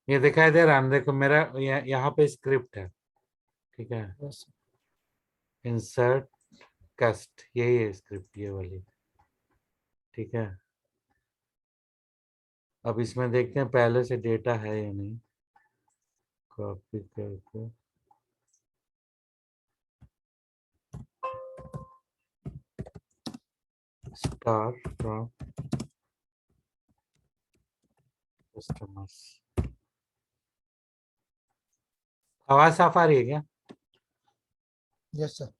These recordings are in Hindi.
ये दिखाई दे रहा है, देखो मेरा यहाँ पे स्क्रिप्ट है, ठीक है। इंसर्ट कस्ट, यही है स्क्रिप्ट, ये वाली, ठीक है। अब इसमें देखते हैं पहले से डेटा है या नहीं। कॉपी करके स्टार फ्रॉम कस्टमर्स। आवाज साफ आ रही है क्या? Yes sir.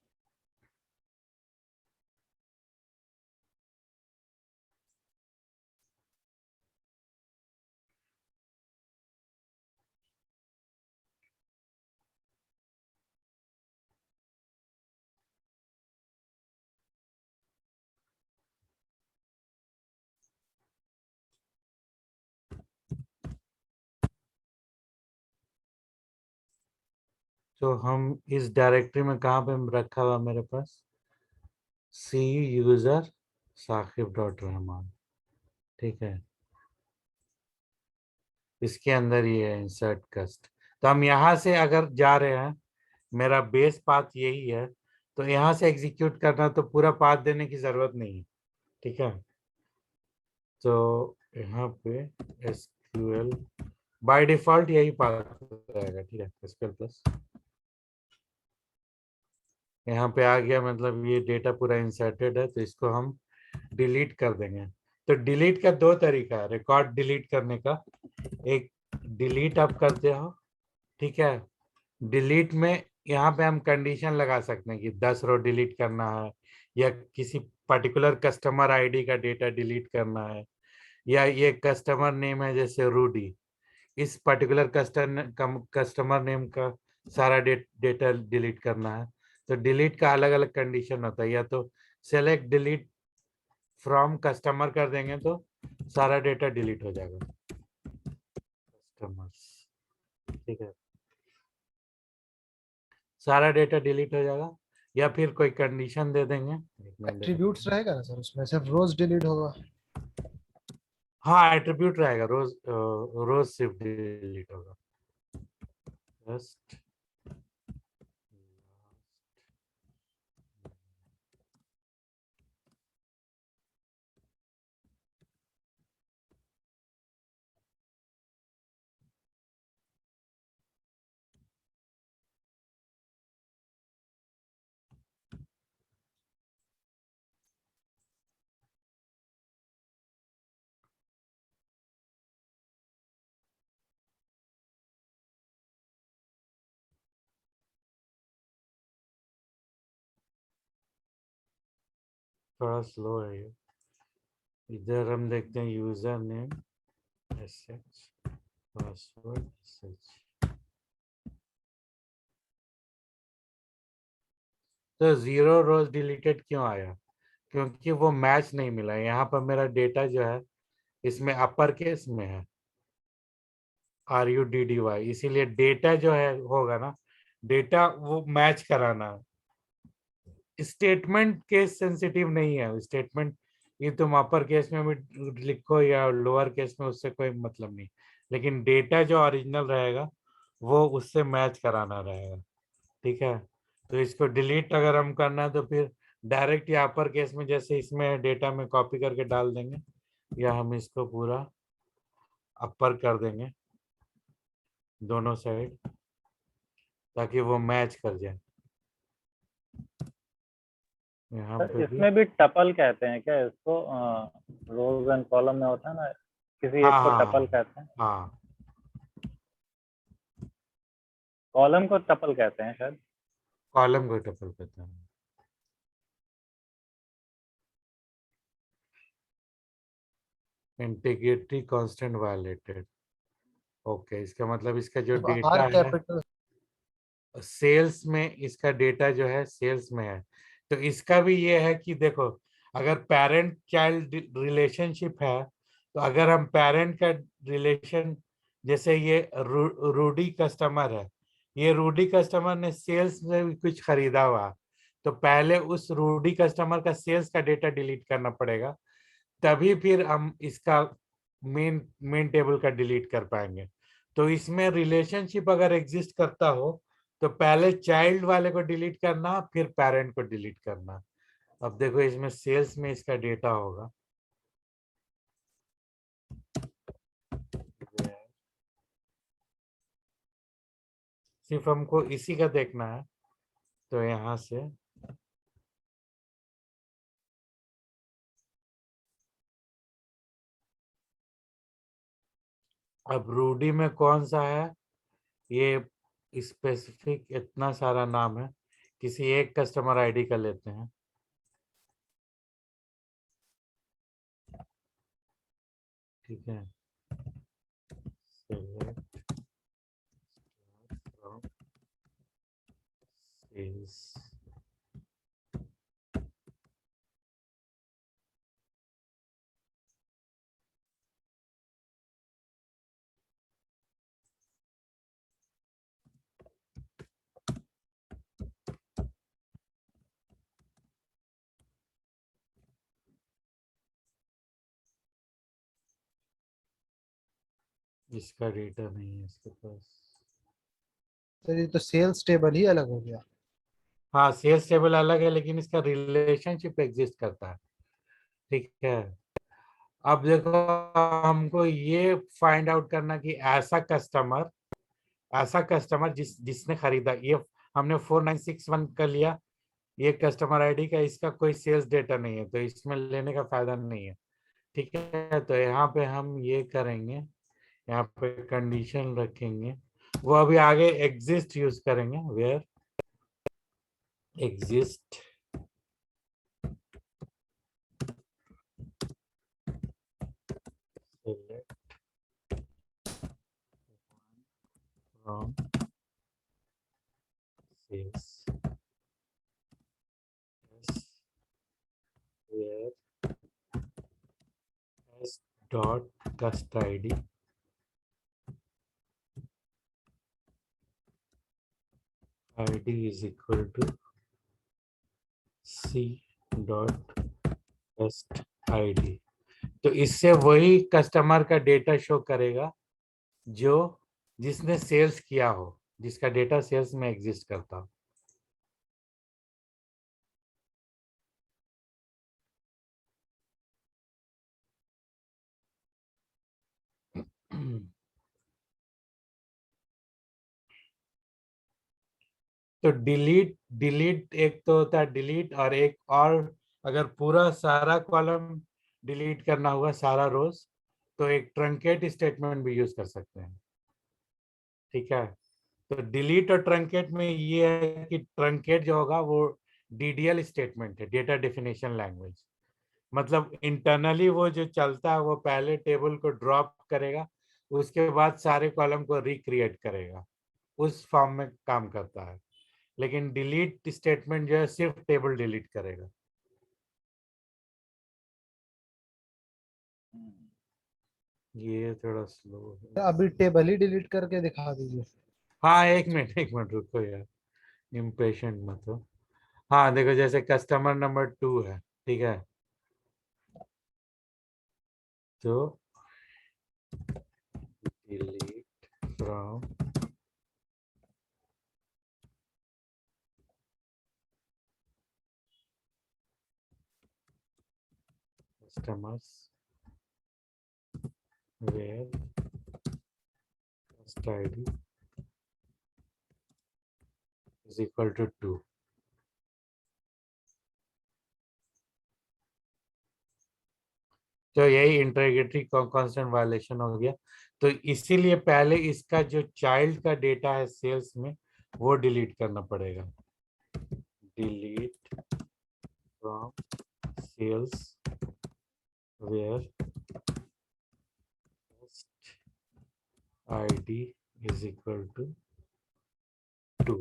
तो हम इस डायरेक्टरी में कहाँ पे रखा हुआ मेरे पास, सी यूजर साकिब डॉट रहमान, ठीक है। इसके अंदर ये है इंसर्ट कस्ट। तो हम यहाँ से अगर जा रहे हैं, मेरा बेस पाथ यही है, तो यहाँ से एग्जीक्यूट करना, तो पूरा पाथ देने की जरूरत नहीं है, ठीक है। तो यहाँ पे एसक्यूएल बाय डिफॉल्ट यही पाथ रहेगा, ठीक है। एसक्यूएल प्लस यहाँ पे आ गया, मतलब ये डेटा पूरा इंसर्टेड है, तो इसको हम डिलीट कर देंगे। तो डिलीट का दो तरीका है रिकॉर्ड डिलीट करने का। एक डिलीट आप करते हो, ठीक है। डिलीट में यहाँ पे हम कंडीशन लगा सकते हैं कि 10 रो डिलीट करना है, या किसी पर्टिकुलर कस्टमर आईडी का डेटा डिलीट करना है, या ये कस्टमर नेम है जैसे रूडी, इस पर्टिकुलर कस्टमर नेम का सारा डेटा डिलीट करना है। तो डिलीट का अलग अलग कंडीशन होता है, या तो सेलेक्ट डिलीट फ्रॉम कस्टमर कर देंगे तो सारा डेटा डिलीट हो जाएगा, कस्टमर्स, ठीक है, सारा डेटा डिलीट हो जाएगा। या फिर कोई कंडीशन दे देंगे, एट्रीब्यूट्स रहेगा ना सर, उसमें सिर्फ रोज डिलीट होगा? हाँ एट्रीब्यूट रहेगा, रोज रोज सिर्फ डिलीट होगा। जस्ट थोड़ा स्लो है ये। इधर हम देखते हैं user name SH, password SH. तो 0 रोज डिलीटेड क्यों आया? क्योंकि वो मैच नहीं मिला। यहाँ पर मेरा डेटा जो है इसमें अपर केस में है, RUDDY, इसीलिए डेटा जो है होगा ना, डेटा वो मैच कराना है। स्टेटमेंट केस सेंसिटिव नहीं है। स्टेटमेंट ये तुम अपर केस में भी लिखो या लोअर केस में, उससे कोई मतलब नहीं। लेकिन डेटा जो ओरिजिनल रहेगा वो उससे मैच कराना रहेगा, ठीक है। तो इसको डिलीट अगर हम करना है तो फिर डायरेक्ट या अपर केस में जैसे इसमें डेटा में कॉपी करके डाल देंगे, या हम इसको पूरा अपर कर देंगे दोनों साइड, ताकि वो मैच कर जाए। यहाँ पे भी इसमें भी टपल कहते हैं क्या इसको? रोज एंड कॉलम में होता है ना, किसी एक हाँ को हाँ टपल कहते हैं, हाँ, कॉलम को टपल कहते हैं शायद। कॉलम को टपल कहते हैं। Integrity constant violated, okay. इसका मतलब इसका जो आर डेटा है कैपिटल। सेल्स में, इसका डेटा जो है सेल्स में है, तो इसका भी ये है कि देखो, अगर पेरेंट चाइल्ड रिलेशनशिप है, तो अगर हम पेरेंट का रिलेशन, जैसे ये रूडी कस्टमर है, ये रूडी कस्टमर ने सेल्स में भी कुछ खरीदा हुआ, तो पहले उस रूडी कस्टमर का सेल्स का डेटा डिलीट करना पड़ेगा, तभी फिर हम इसका मेन मेन टेबल का डिलीट कर पाएंगे। तो इसमें रिलेशनशिप अगर एग्जिस्ट करता हो, तो पहले चाइल्ड वाले को डिलीट करना, फिर पेरेंट को डिलीट करना। अब देखो इसमें सेल्स में इसका डेटा होगा, सिर्फ हमको इसी का देखना है। तो यहाँ से अब रूडी में कौन सा है, ये स्पेसिफिक इतना सारा नाम है, किसी एक कस्टमर आईडी का लेते हैं। ठीक है, select from sales। इसका डेटा नहीं है इसके पास। तो ये तो सेल्स टेबल ही अलग हो गया। हाँ, सेल्स टेबल अलग है, लेकिन इसका रिलेशनशिप एग्जिस्ट करता है। ठीक है, अब देखो हमको ये फाइंड आउट करना कि ऐसा कस्टमर जिसने खरीदा, ये हमने 4961 का लिया, ये कस्टमर आईडी का, इसका कोई सेल्स डेटा नहीं है, तो इसमें लेने का फायदा नहीं है। ठीक है, तो यहाँ पे हम ये करेंगे, यहाँ पे कंडीशन रखेंगे, वो अभी आगे एग्जिस्ट यूज करेंगे, where exist select from sales as where as dot cust id is equal to c dot cust id। तो इससे वही कस्टमर का डेटा शो करेगा जो जिसने सेल्स किया हो, जिसका डेटा सेल्स में एग्जिस्ट करता हो। तो डिलीट डिलीट एक तो होता है डिलीट, और एक और, अगर पूरा सारा कॉलम डिलीट करना हुआ, सारा रोज, तो एक ट्रंकेट स्टेटमेंट भी यूज कर सकते हैं। ठीक है, तो डिलीट और ट्रंकेट में ये है कि ट्रंकेट जो होगा वो डीडीएल स्टेटमेंट है, डेटा डेफिनेशन लैंग्वेज। मतलब इंटरनली वो जो चलता है, वो पहले टेबल को ड्रॉप करेगा, उसके बाद सारे कॉलम को रिक्रिएट करेगा, उस फॉर्म में काम करता है। लेकिन डिलीट स्टेटमेंट जो है सिर्फ टेबल डिलीट करेगा। ये थोड़ा स्लो है। अभी टेबल ही डिलीट करके दिखा दीजिए। हाँ, एक मिनट रुको यार, इम्पेशेंट मत हो। हाँ देखो, जैसे कस्टमर नंबर 2 है, ठीक है, तो डिलीट फ्रॉम कस्टमर्स वेयर कस्ट आईडी इज इक्वल टू 2। तो यही इंटीग्रिटी कांस्टेंट वायलेशन हो गया। तो इसीलिए पहले इसका जो चाइल्ड का डेटा है सेल्स में, वो डिलीट करना पड़ेगा। डिलीट फ्रॉम सेल्स वेयर कस्ट आईडी इज इक्वल टू 2।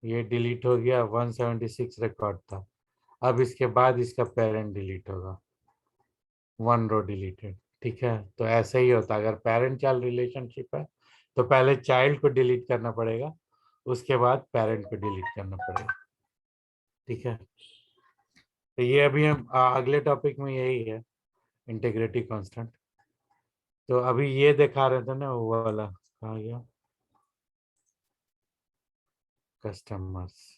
ये डिलीट हो गया, 176 रिकॉर्ड था। अब इसके बाद इसका पेरेंट डिलीट होगा, 1 रो डिलीटेड। ठीक है, तो ऐसे ही होता है। अगर पेरेंट चाइल्ड रिलेशनशिप है तो पहले चाइल्ड को डिलीट करना पड़ेगा, उसके बाद पेरेंट को डिलीट करना पड़ेगा। ठीक है, तो ये अभी हम अगले टॉपिक में यही है, इंटीग्रिटी कांस्टेंट। तो अभी ये दिखा रहे थे ना, वो वाला कहाँ गया, कस्टमर्स।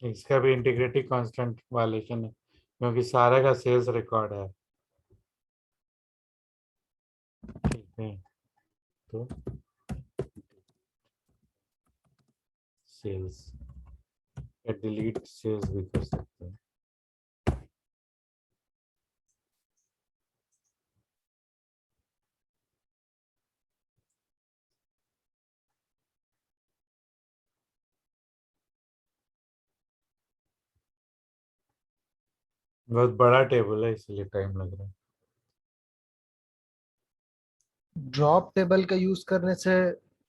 इसका भी इंटीग्रिटी कांस्टेंट वायलेशन है, क्योंकि सारे का सेल्स रिकॉर्ड है। ठीक है, तो सेल्स या डिलीट सेल्स भी कर सकते हैं। बहुत बड़ा टेबल है इसलिए टाइम लग रहा है। ड्रॉप टेबल का यूज करने से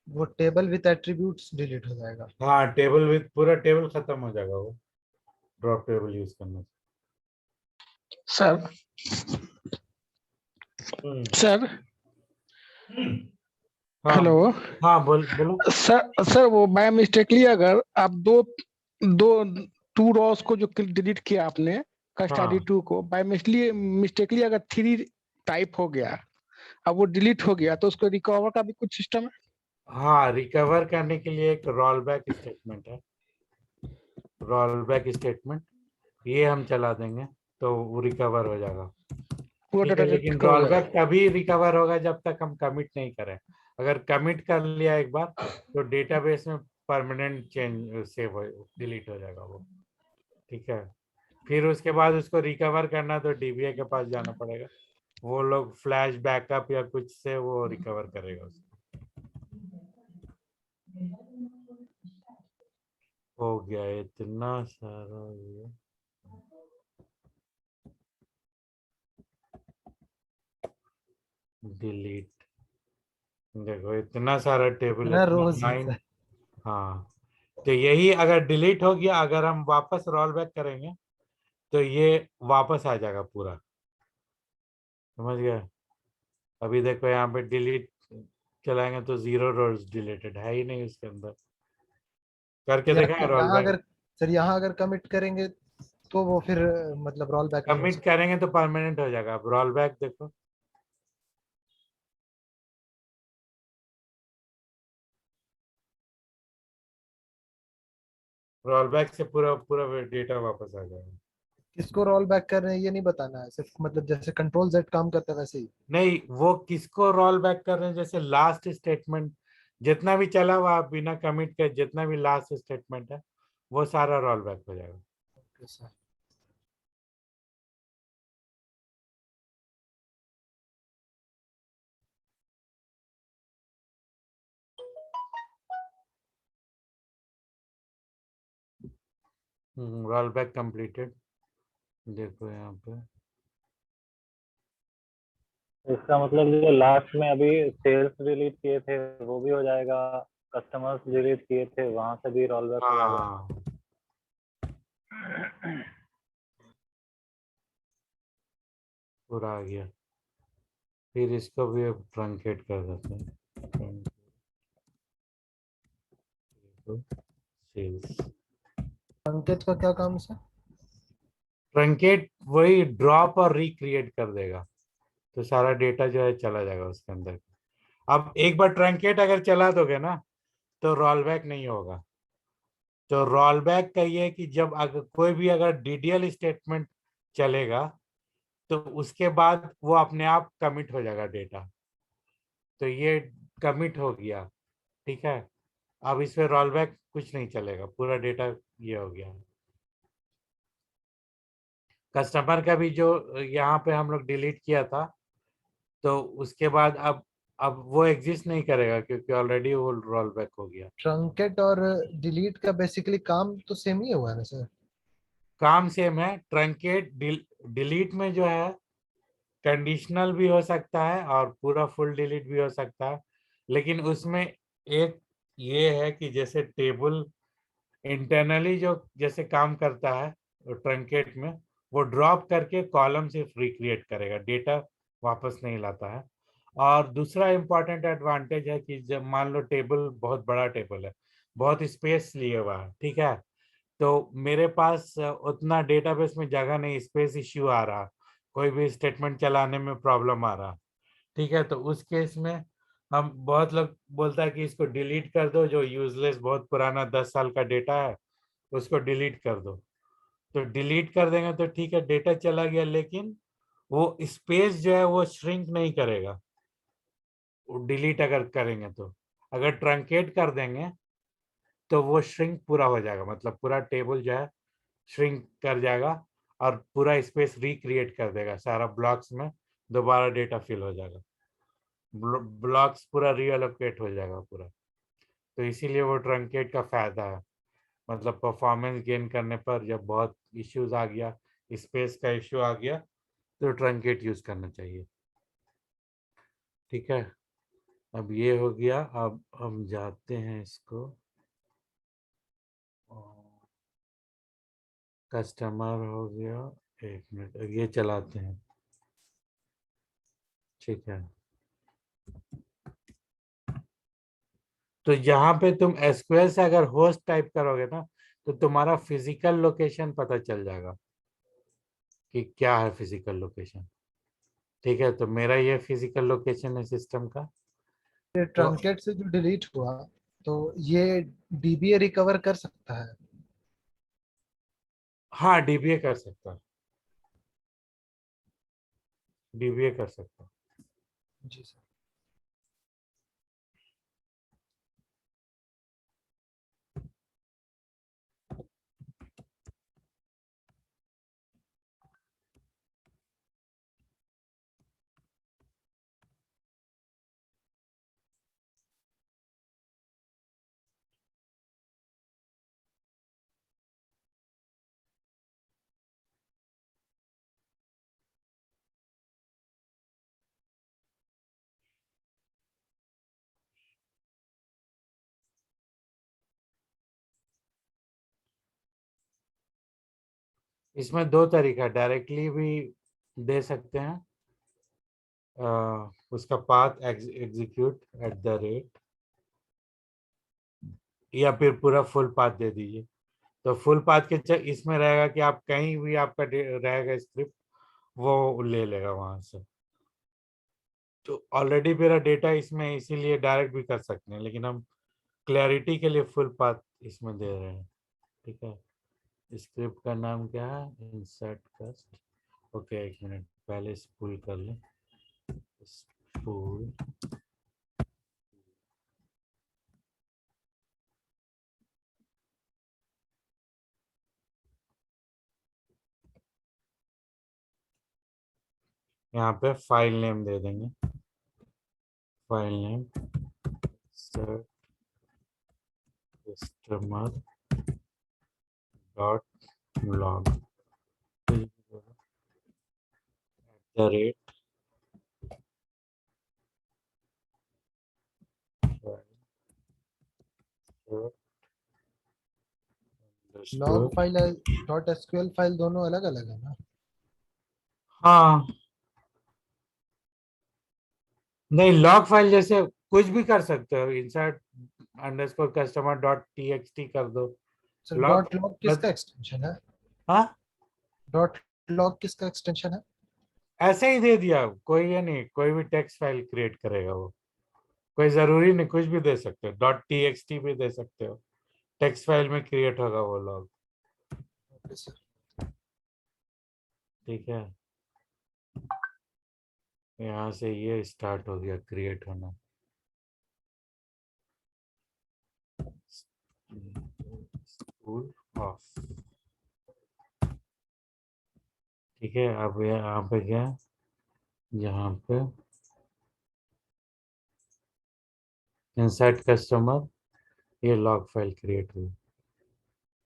वो टेबल विथ एट्रीब्यूट्स डिलीट हो जाएगा। हाँ, टेबल विथ पूरा टेबल खत्म हो जाएगा वो, ड्रॉप टेबल यूज करने से। सर सर हाँ हेलो हाँ, बोलो। सर वो बाय मिस्टेकली अगर आप दो दो टू रॉस को जो डिलीट किया आपने कस्टडी हाँ 2 को बाय मिस्टेकली अगर 3 टाइप हो गया, अब वो डिलीट हो गया, तो उसको रिकवर का भी कुछ सिस्टम है? हाँ, रिकवर करने के लिए एक रोल बैक स्टेटमेंट है, रोल बैक स्टेटमेंट, ये हम चला देंगे तो वो रिकवर हो जाएगा। पूरा ठीक डाटा है, लेकिन रिकवर हो रोल जाएगा। बैक तभी रिकवर होगा जब तक हम कमिट नहीं करें। अगर कमिट कर लिया एक बार तो डेटाबेस में परमानेंट चेंज सेव हो, डिलीट हो जाएगा वो। ठीक है, फिर उसके बाद उसको रिकवर करना तो डीबीए के पास जाना पड़ेगा, वो लोग फ्लैश बैकअप या कुछ से वो रिकवर करेगा उसको। हो गया इतना सारा ये। डिलीट, देखो इतना सारा टेबल है, ना रोज है 9। सर। हाँ, तो यही अगर डिलीट हो गया, अगर हम वापस रोल बैक करेंगे तो ये वापस आ जाएगा पूरा। समझ गए? अभी देखो यहाँ पे डिलीट चलाएंगे तो 0 रोज डिलीटेड है ही नहीं उसके अंदर। करके देखा है रोल यहाँ बैक? अगर सर यहाँ अगर कमिट करेंगे तो वो फिर मतलब रोल बैक नहीं हो कमिट सकता। करेंगे तो परमानेंट हो जाएगा। अब रोल बैक देखो, रोल बैक से पूरा पूरा डेटा वापस आ जाएगा। किसको रोल बैक कर रहे हैं ये नहीं बताना है, सिर्फ मतलब जैसे कंट्रोल जेड काम करता है वैसे ही। नहीं, वो किसको रोल बैक कर रहे हैं, जैसे लास्ट स्टेटमेंट जितना भी चला हुआ बिना कमिट के, जितना भी लास्ट स्टेटमेंट है वो सारा रोल बैक हो जाएगा। Okay sir. Roll back completed, देखो यहाँ पे। इसका मतलब जो लास्ट में अभी सेल्स डिलीट किए थे वो भी हो जाएगा, कस्टमर्स डिलीट किए थे वहां से भी रोल बैक हो जाएगा। हाँ, पूरा आ गया। फिर इसको भी अब ट्रंकेट कर देते हैं, सेल्स। अंकित का क्या काम है सर? ट्रंकेट वही ड्रॉप और रिक्रिएट कर देगा, तो सारा डेटा जो है चला जाएगा उसके अंदर। अब एक बार ट्रंकेट अगर चला दोगे ना तो रोल बैक नहीं होगा। तो रोल बैक का ये है कि जब अगर कोई भी अगर डीडीएल स्टेटमेंट चलेगा तो उसके बाद वो अपने आप कमिट हो जाएगा डेटा। तो ये कमिट हो गया, ठीक है। अब इस पे रोल बैक कुछ नहीं चलेगा, पूरा डेटा ये हो गया। कस्टमर का भी जो यहाँ पे हम लोग डिलीट किया था, तो उसके बाद अब वो एग्जिस्ट नहीं करेगा क्योंकि ऑलरेडी वो रोल बैक हो गया। ट्रंकेट और डिलीट का बेसिकली काम तो सेम ही हुआ है ना सर? काम सेम है। ट्रंकेट डिलीट में जो है कंडीशनल भी हो सकता है और पूरा फुल डिलीट भी हो सकता है, लेकिन उसमें एक ये है कि जैसे टेबल इंटरनली जो जैसे काम करता है ट्रंकेट में, वो ड्रॉप करके कॉलम सिर्फ रिक्रिएट करेगा, डेटा वापस नहीं लाता है। और दूसरा इम्पॉर्टेंट एडवांटेज है कि जब मान लो टेबल बहुत बड़ा टेबल है, बहुत स्पेस लिए हुआ है, ठीक है, तो मेरे पास उतना डेटाबेस में जगह नहीं, स्पेस इश्यू आ रहा, कोई भी स्टेटमेंट चलाने में प्रॉब्लम आ रहा, ठीक है, तो उस केस में हम बहुत लोग बोलता है कि इसको डिलीट कर दो, जो यूजलेस बहुत पुराना 10 साल का डेटा है उसको डिलीट कर दो। तो डिलीट कर देंगे तो ठीक है, डेटा चला गया, लेकिन वो स्पेस जो है वो श्रिंक नहीं करेगा डिलीट अगर करेंगे तो। अगर ट्रंकेट कर देंगे तो वो श्रिंक पूरा हो जाएगा, मतलब पूरा टेबल जो है श्रिंक कर जाएगा और पूरा स्पेस रिक्रिएट कर देगा, सारा ब्लॉक्स में दोबारा डेटा फिल हो जाएगा, ब्लॉक्स पूरा रीअलोकेट हो जाएगा पूरा। तो इसीलिए वो ट्रंकेट का फायदा है, मतलब परफॉर्मेंस गेन करने पर जब बहुत इश्यूज आ गया, स्पेस का इश्यू आ गया, तो ट्रंकेट यूज करना चाहिए। ठीक है, अब ये हो गया। अब हम जाते हैं इसको, कस्टमर हो गया, 1 मिनट ये चलाते हैं, ठीक है। तो यहाँ पे तुम एसक्यूएल से अगर होस्ट टाइप करोगे ना, तो तुम्हारा फिजिकल लोकेशन पता चल जाएगा कि क्या है फिजिकल लोकेशन, ठीक है। तो मेरा ये फिजिकल लोकेशन है सिस्टम का। ये तो ट्रंकेट से जो डिलीट हुआ, तो ये डीबीए रिकवर कर सकता है? हाँ, डीबीए कर सकता है, डीबीए कर सकता है। जी सर। इसमें दो तरीका, डायरेक्टली भी दे सकते हैं, उसका पाथ एग्जीक्यूट @, या फिर पूरा फुल पाथ दे दीजिए। तो फुल पाथ के इसमें रहेगा कि आप कहीं भी आपका रहेगा स्क्रिप्ट, वो ले लेगा वहां से। तो ऑलरेडी मेरा डेटा इसमें है, इसीलिए डायरेक्ट भी कर सकते हैं, लेकिन हम क्लैरिटी के लिए फुल पाथ इसमें दे रहे हैं, ठीक है। स्क्रिप्ट का नाम क्या है? इंसर्ट कस्ट। ओके, 1 मिनट पहले स्पूल कर लें, स्पूल। यहाँ पे फाइल नेम दे देंगे, file name insert customer .log @, log underscore। File dot SQL file दोनों अलग अलग है ना? हाँ, नहीं, लॉग फाइल जैसे कुछ भी कर सकते हो, इंसर्ट _customer.txt कर दो। सर लॉग डॉट लॉग बस। किसका एक्सटेंशन है? हाँ, डॉट लॉग किसका एक्सटेंशन है? ऐसे ही दे दिया, कोई ये नहीं, कोई भी टेक्स्ट फाइल क्रिएट करेगा वो, कोई जरूरी नहीं, कुछ भी दे सकते हो, .txt भी दे सकते हो, टेक्स्ट फाइल में क्रिएट होगा वो लॉग, ओके सर। ठीक है। यहाँ से ये स्टार्ट हो गया क्रिएट होना। स्कूल ऑफ, ठीक है। अब यहाँ पे क्या, यहाँ पे इंसर्ट कस्टमर, ये लॉग फाइल क्रिएट हुई।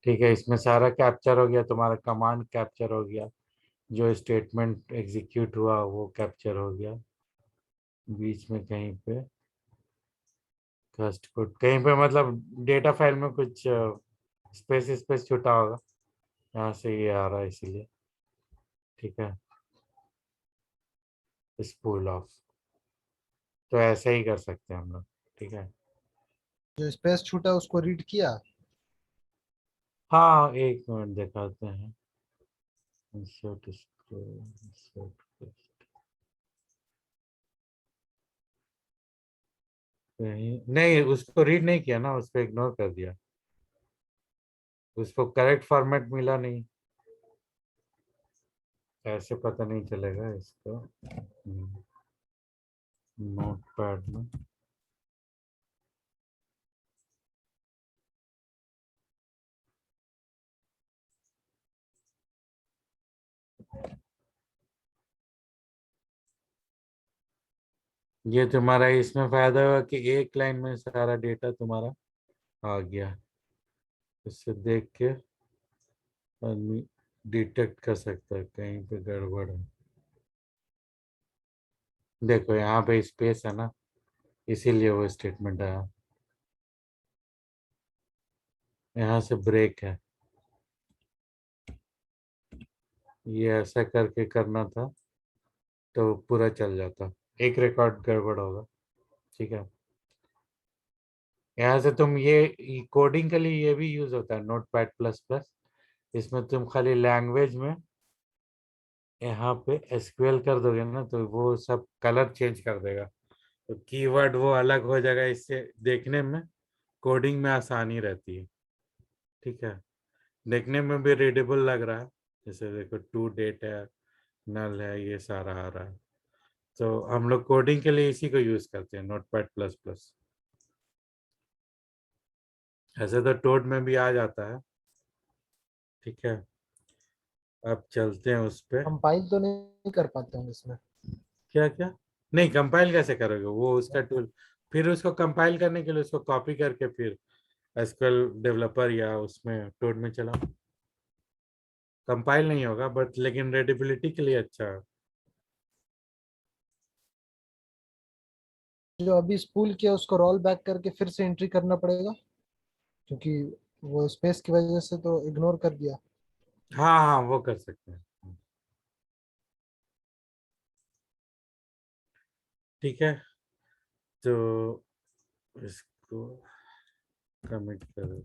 ठीक है, इसमें सारा कैप्चर हो गया, तुम्हारा कमांड कैप्चर हो गया, जो स्टेटमेंट एग्जीक्यूट हुआ वो कैप्चर हो गया। बीच में कहीं पे कस्ट कोड, कहीं पे मतलब डेटा फाइल में कुछ स्पेस स्पेस छूटा होगा, यहाँ से ये आ रहा है इसीलिए। ठीक है, स्पूल ऑफ, तो ऐसे ही कर सकते हैं हम लोग। ठीक है, जो स्पेस छूटा उसको रीड किया। हाँ एक मिनट दिखाते हैं। insert scroll, insert text। कहीं नहीं, उसको रीड नहीं किया ना, उसको इग्नोर कर दिया, उसको करेक्ट फॉर्मेट मिला नहीं, ऐसे पता नहीं चलेगा इसको। नोट पैड में ये तुम्हारा, इसमें फायदा हुआ कि एक लाइन में सारा डेटा तुम्हारा आ गया। इससे देख के आदमी डिटेक्ट कर सकता है कहीं पे गड़बड़ है। देखो यहाँ पे स्पेस है ना, इसीलिए वो स्टेटमेंट आया। यहाँ से ब्रेक है, ये ऐसा करके करना था तो पूरा चल जाता, एक रिकॉर्ड गड़बड़ होगा। ठीक है, यहाँ से तुम ये कोडिंग के लिए ये भी यूज होता है, नोटपैड प्लस प्लस। इसमें तुम खाली लैंग्वेज में यहाँ पे एसक्यूएल कर दोगे ना, तो वो सब कलर चेंज कर देगा, तो कीवर्ड वो अलग हो जाएगा, इससे देखने में कोडिंग में आसानी रहती है। ठीक है, देखने में भी रीडेबल लग रहा है, जैसे देखो टू डेट है, नल है, ये सारा आ रहा है। तो हम लोग कोडिंग के लिए इसी को यूज करते हैं, नोटपैड प्लस प्लस। ऐसे तो टोड में भी आ जाता है। ठीक है, अब चलते हैं उस पे। कंपाइल तो नहीं कर पाते हैं इसमें। क्या क्या, नहीं कंपाइल कैसे करोगे, वो उसका टूल, फिर उसको कंपाइल करने के लिए उसको कॉपी करके फिर एसक्यूएल डेवलपर या उसमें टोड में चलाओ, कंपाइल नहीं होगा बट लेकिन रीडेबिलिटी के लिए अच्छा है। जो अभी स्पूल किया उसको रोल बैक करके फिर से एंट्री करना पड़ेगा, क्योंकि वो स्पेस की वजह से तो इग्नोर कर दिया। हाँ हाँ वो कर सकते हैं। ठीक है, तो इसको कमिट करो।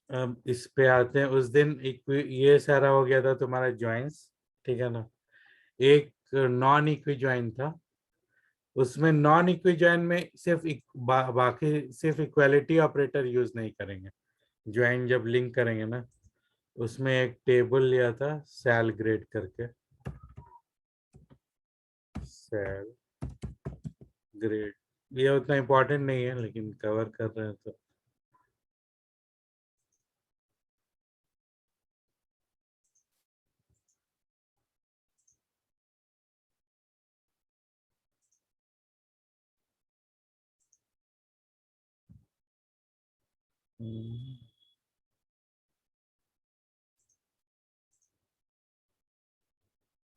अब इस पे आते हैं, उस दिन ये सारा हो गया था तुम्हारा ज्वाइंस। ठीक है ना, एक नॉन इक्वी ज्वाइन था, उसमें नॉन इक्वी ज्वाइन में सिर्फ बाकी सिर्फ इक्वालिटी ऑपरेटर यूज नहीं करेंगे। ज्वाइन जब लिंक करेंगे ना, उसमें एक टेबल लिया था सेल ग्रेड करके, सेल ग्रेड, ये उतना इम्पोर्टेंट नहीं है लेकिन कवर कर रहे हैं तो।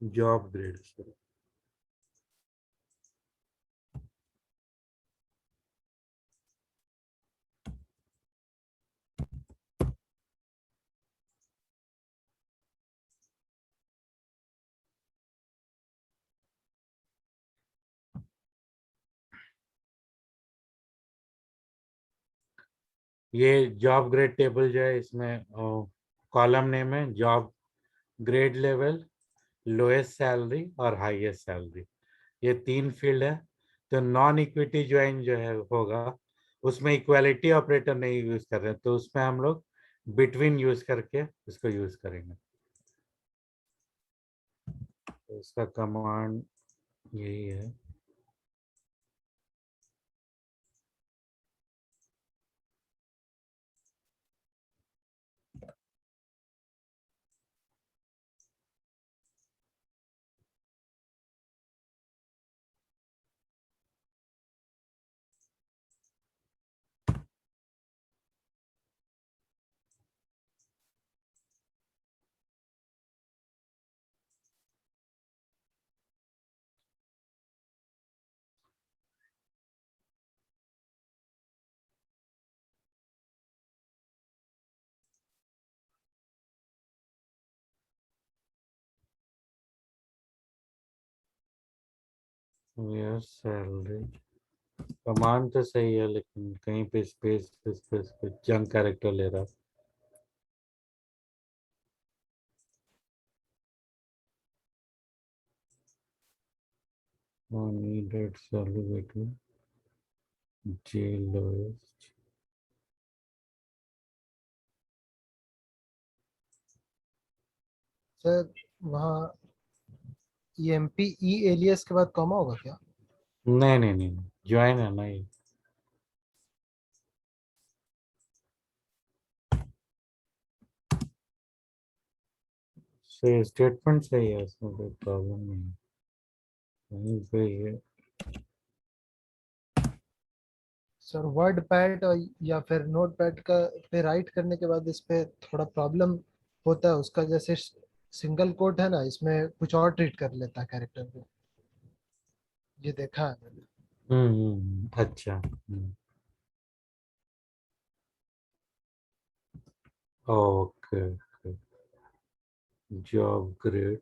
जॉब ग्रेड सर, ये जॉब ग्रेड टेबल जो है, इसमें कॉलम नेम है job grade level, lowest salary और हाईएस्ट सैलरी, ये तीन फील्ड है। तो नॉन इक्विटी ज्वाइन जो है होगा, उसमें इक्वालिटी ऑपरेटर नहीं यूज कर रहे हैं, तो उसमें हम लोग बिटवीन यूज करके इसको यूज करेंगे। तो इसका कमांड यही है। यस सैलरी कमांड तो सही है, लेकिन कहीं पे स्पेस जंक कैरेक्टर ले रहा है। needed salary between J lowest sir वहाँ EMP E एलियस के बाद कॉमा होगा क्या? नहीं ज्वाइन है ना ये। से स्टेटमेंट सही है, इसमें कोई प्रॉब्लम नहीं है। कहीं पे ये सर वर्ड पैड या फिर नोट पैड का पे राइट करने के बाद इस पे थोड़ा प्रॉब्लम होता है उसका, जैसे सिंगल कोट है ना, इसमें कुछ और ट्रीट कर लेता है कैरेक्टर को, ये देखा है मैंने। अच्छा ओके जॉब ग्रेड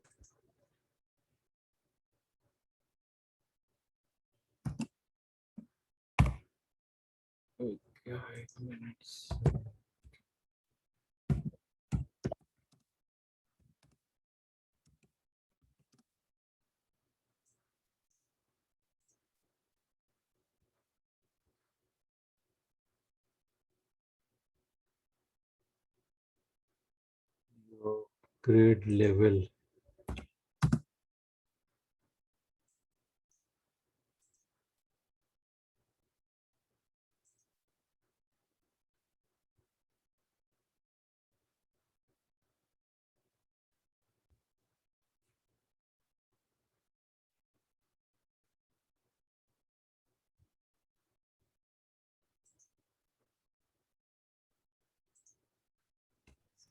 क्या 1 मिनट ग्रेड लेवल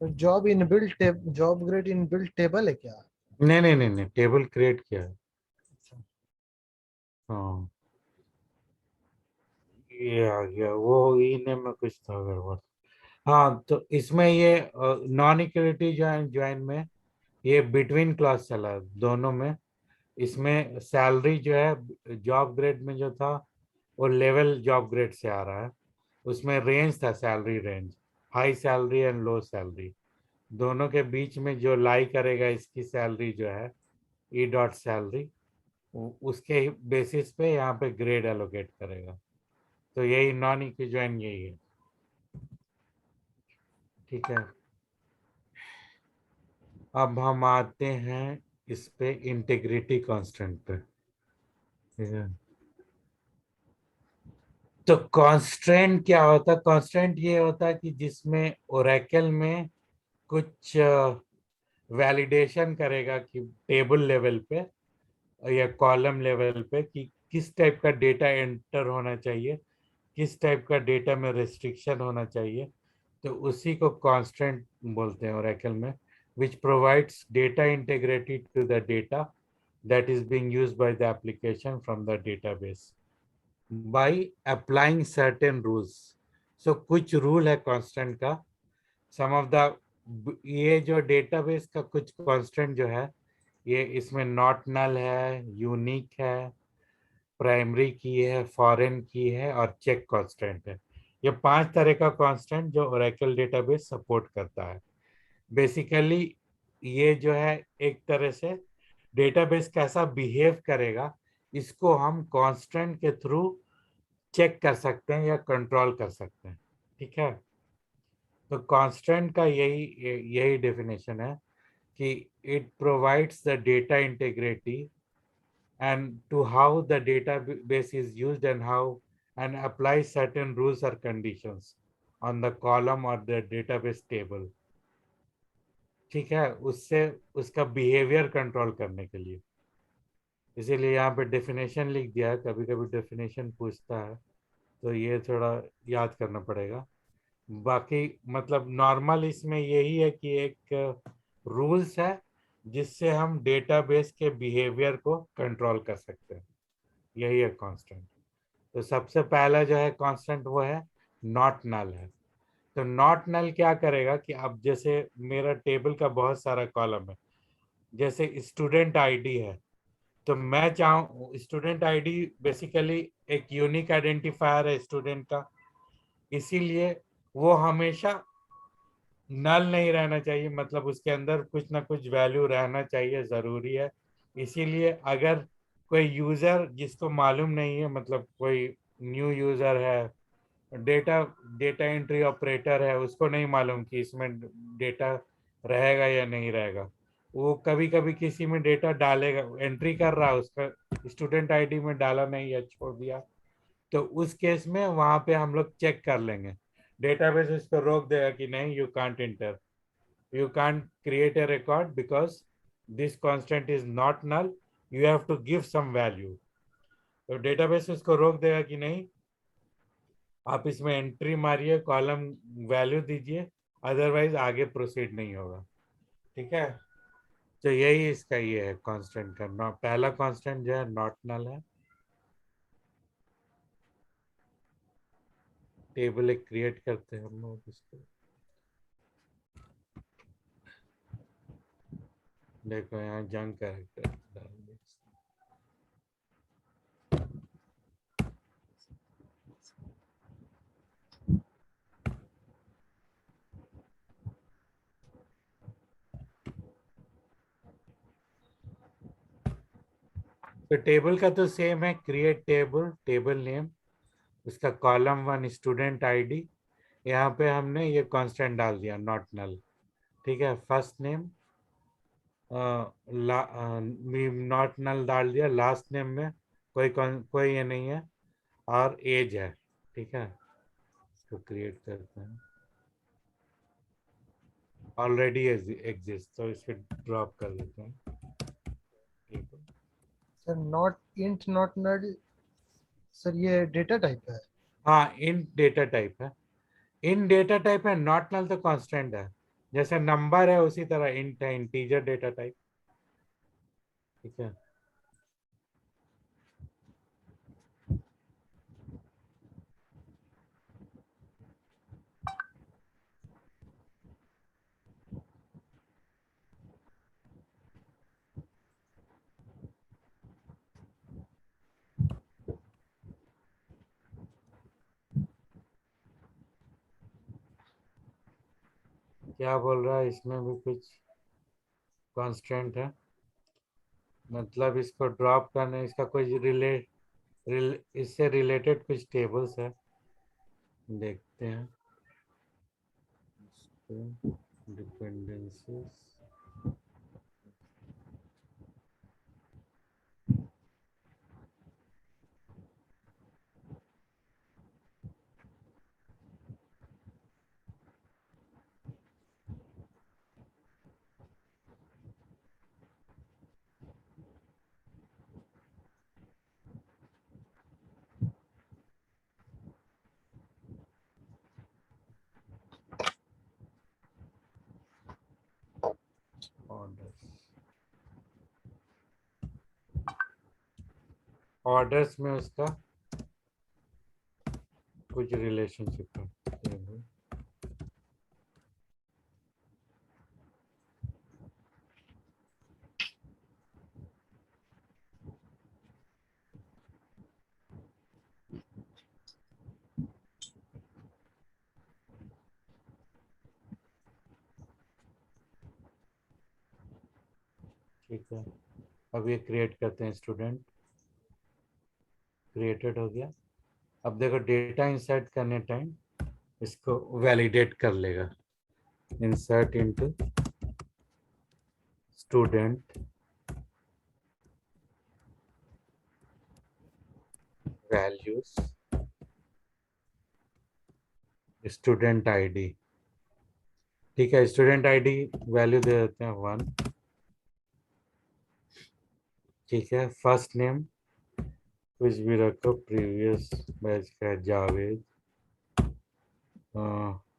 तो जॉब ग्रेड इनबिल्ट टेबल है क्या? नहीं टेबल क्रिएट किया है। हाँ ये आ गया, वो इने में कुछ था गड़बड़। हाँ तो इसमें ये नॉन इक्वलिटी ज्वाइन में ये बिटवीन क्लास चला है दोनों में। इसमें सैलरी जो है जॉब ग्रेड में जो था वो लेवल जॉब ग्रेड से आ रहा है। उसमें रेंज था, salary range, high salary and low salary, दोनों के बीच में जो लाई करेगा इसकी सैलरी जो है ई डॉट सैलरी, उसके बेसिस पे यहाँ पे ग्रेड एलोकेट करेगा। तो यही नॉन इक्विज्वाइन यही है। ठीक है, अब हम आते हैं इस पे इंटीग्रिटी कांस्टेंट पे। ठीक है, तो कांस्टेंट क्या होता है? कांस्टेंट ये होता है कि जिसमें ओरेकल में कुछ वैलिडेशन करेगा कि टेबल लेवल पे या कॉलम लेवल पे कि किस टाइप का डेटा एंटर होना चाहिए, किस टाइप का डेटा में रेस्ट्रिक्शन होना चाहिए। तो उसी को कांस्टेंट बोलते हैं ओरेकल में, which provides data integrity to the data that is being used by the application from the database by applying certain rules. So कुछ रूल है कांस्टेंट का। सम ऑफ द ये जो डेटाबेस का कुछ कांस्टेंट जो है, ये इसमें नॉट नल है, यूनिक है, प्राइमरी की है, फॉरेन की है और चेक कांस्टेंट है। ये 5 तरह का कांस्टेंट जो ओरेकल डेटाबेस सपोर्ट करता है। बेसिकली ये जो है एक तरह से डेटाबेस कैसा बिहेव करेगा, इसको हम कांस्टेंट के थ्रू चेक कर सकते हैं या कंट्रोल कर सकते हैं। ठीक है, तो कांस्टेंट का यही यही डेफिनेशन है कि it provides the data integrity and to how the database is used and how and applies certain rules or conditions on the column or the database table. ठीक है, उससे उसका बिहेवियर कंट्रोल करने के लिए, इसीलिए यहाँ पे डेफिनेशन लिख दिया है। कभी कभी डेफिनेशन पूछता है तो ये थोड़ा याद करना पड़ेगा। बाकी मतलब नॉर्मल इसमें यही है कि एक रूल्स है जिससे हम डेटाबेस के बिहेवियर को कंट्रोल कर सकते हैं, यही है कांस्टेंट। तो सबसे पहला जो है कांस्टेंट वो है नॉट नल है। तो नॉट नल क्या करेगा कि अब जैसे मेरा टेबल का बहुत सारा कॉलम है, जैसे स्टूडेंट आईडी है, तो मैं चाहूँ स्टूडेंट आईडी बेसिकली एक यूनिक आइडेंटिफायर है स्टूडेंट का, इसीलिए वो हमेशा नल नहीं रहना चाहिए, मतलब उसके अंदर कुछ ना कुछ वैल्यू रहना चाहिए, ज़रूरी है। इसीलिए अगर कोई यूज़र जिसको मालूम नहीं है, मतलब कोई न्यू यूज़र है, डेटा डेटा एंट्री ऑपरेटर है, उसको नहीं मालूम कि इसमें डेटा रहेगा या नहीं रहेगा, वो कभी कभी किसी में डेटा डालेगा, एंट्री कर रहा है, उसका स्टूडेंट आईडी में डाला नहीं या छोड़ दिया, तो उस केस में वहां पे हम लोग चेक कर लेंगे, डेटाबेस उसको रोक देगा कि नहीं, you can't enter, you can't create a record because this constant is not null, you have to give some value। तो डेटाबेस उसको रोक देगा कि नहीं, आप इसमें एंट्री मारिए, कॉलम वैल्यू दीजिए, अदरवाइज आगे प्रोसीड नहीं होगा। ठीक है, तो यही इसका ये है कांस्टेंट का। पहला कांस्टेंट जो है नॉट नल है। टेबल एक क्रिएट करते हैं हम लोग इसको, देखो यहाँ जंक कैरेक्टर डाल दे। तो टेबल का तो सेम है, क्रिएट टेबल, टेबल नेम, उसका कॉलम 1 स्टूडेंट आईडी, यहाँ पे हमने ये कांस्टेंट डाल दिया नॉट नल। ठीक है, फर्स्ट नेम नॉट नल डाल दिया, लास्ट नेम में कोई ये नहीं है, और एज है। ठीक है, इसको क्रिएट करते हैं, ऑलरेडी एग्जिस्ट, तो इसको ड्रॉप कर देते हैं। Sir not int not null, sir ये डेटा टाइप है? हाँ, इन डेटा टाइप है, इन डेटा टाइप है, नॉट नल तो कांस्टेंट है, जैसे नंबर है उसी तरह इंट है, इंटीजर डेटा टाइप। ठीक है, क्या बोल रहा है, इसमें भी कुछ कांस्टेंट है, मतलब इसको ड्रॉप करने, इसका कोई इससे रिलेटेड कुछ टेबल्स है, देखते हैं डिपेंडेंसीज। ऑर्डर्स में उसका कुछ रिलेशनशिप है। ठीक है, अब ये क्रिएट करते हैं, स्टूडेंट क्रिएटेड हो गया। अब देखो डेटा इंसर्ट करने टाइम इसको वैलिडेट कर लेगा। insert into student values student id। ठीक है, स्टूडेंट आईडी वैल्यू दे देते हैं 1। ठीक है, फर्स्ट नेम कुछ भी रखो, प्रीवियस बैच का है जावेद।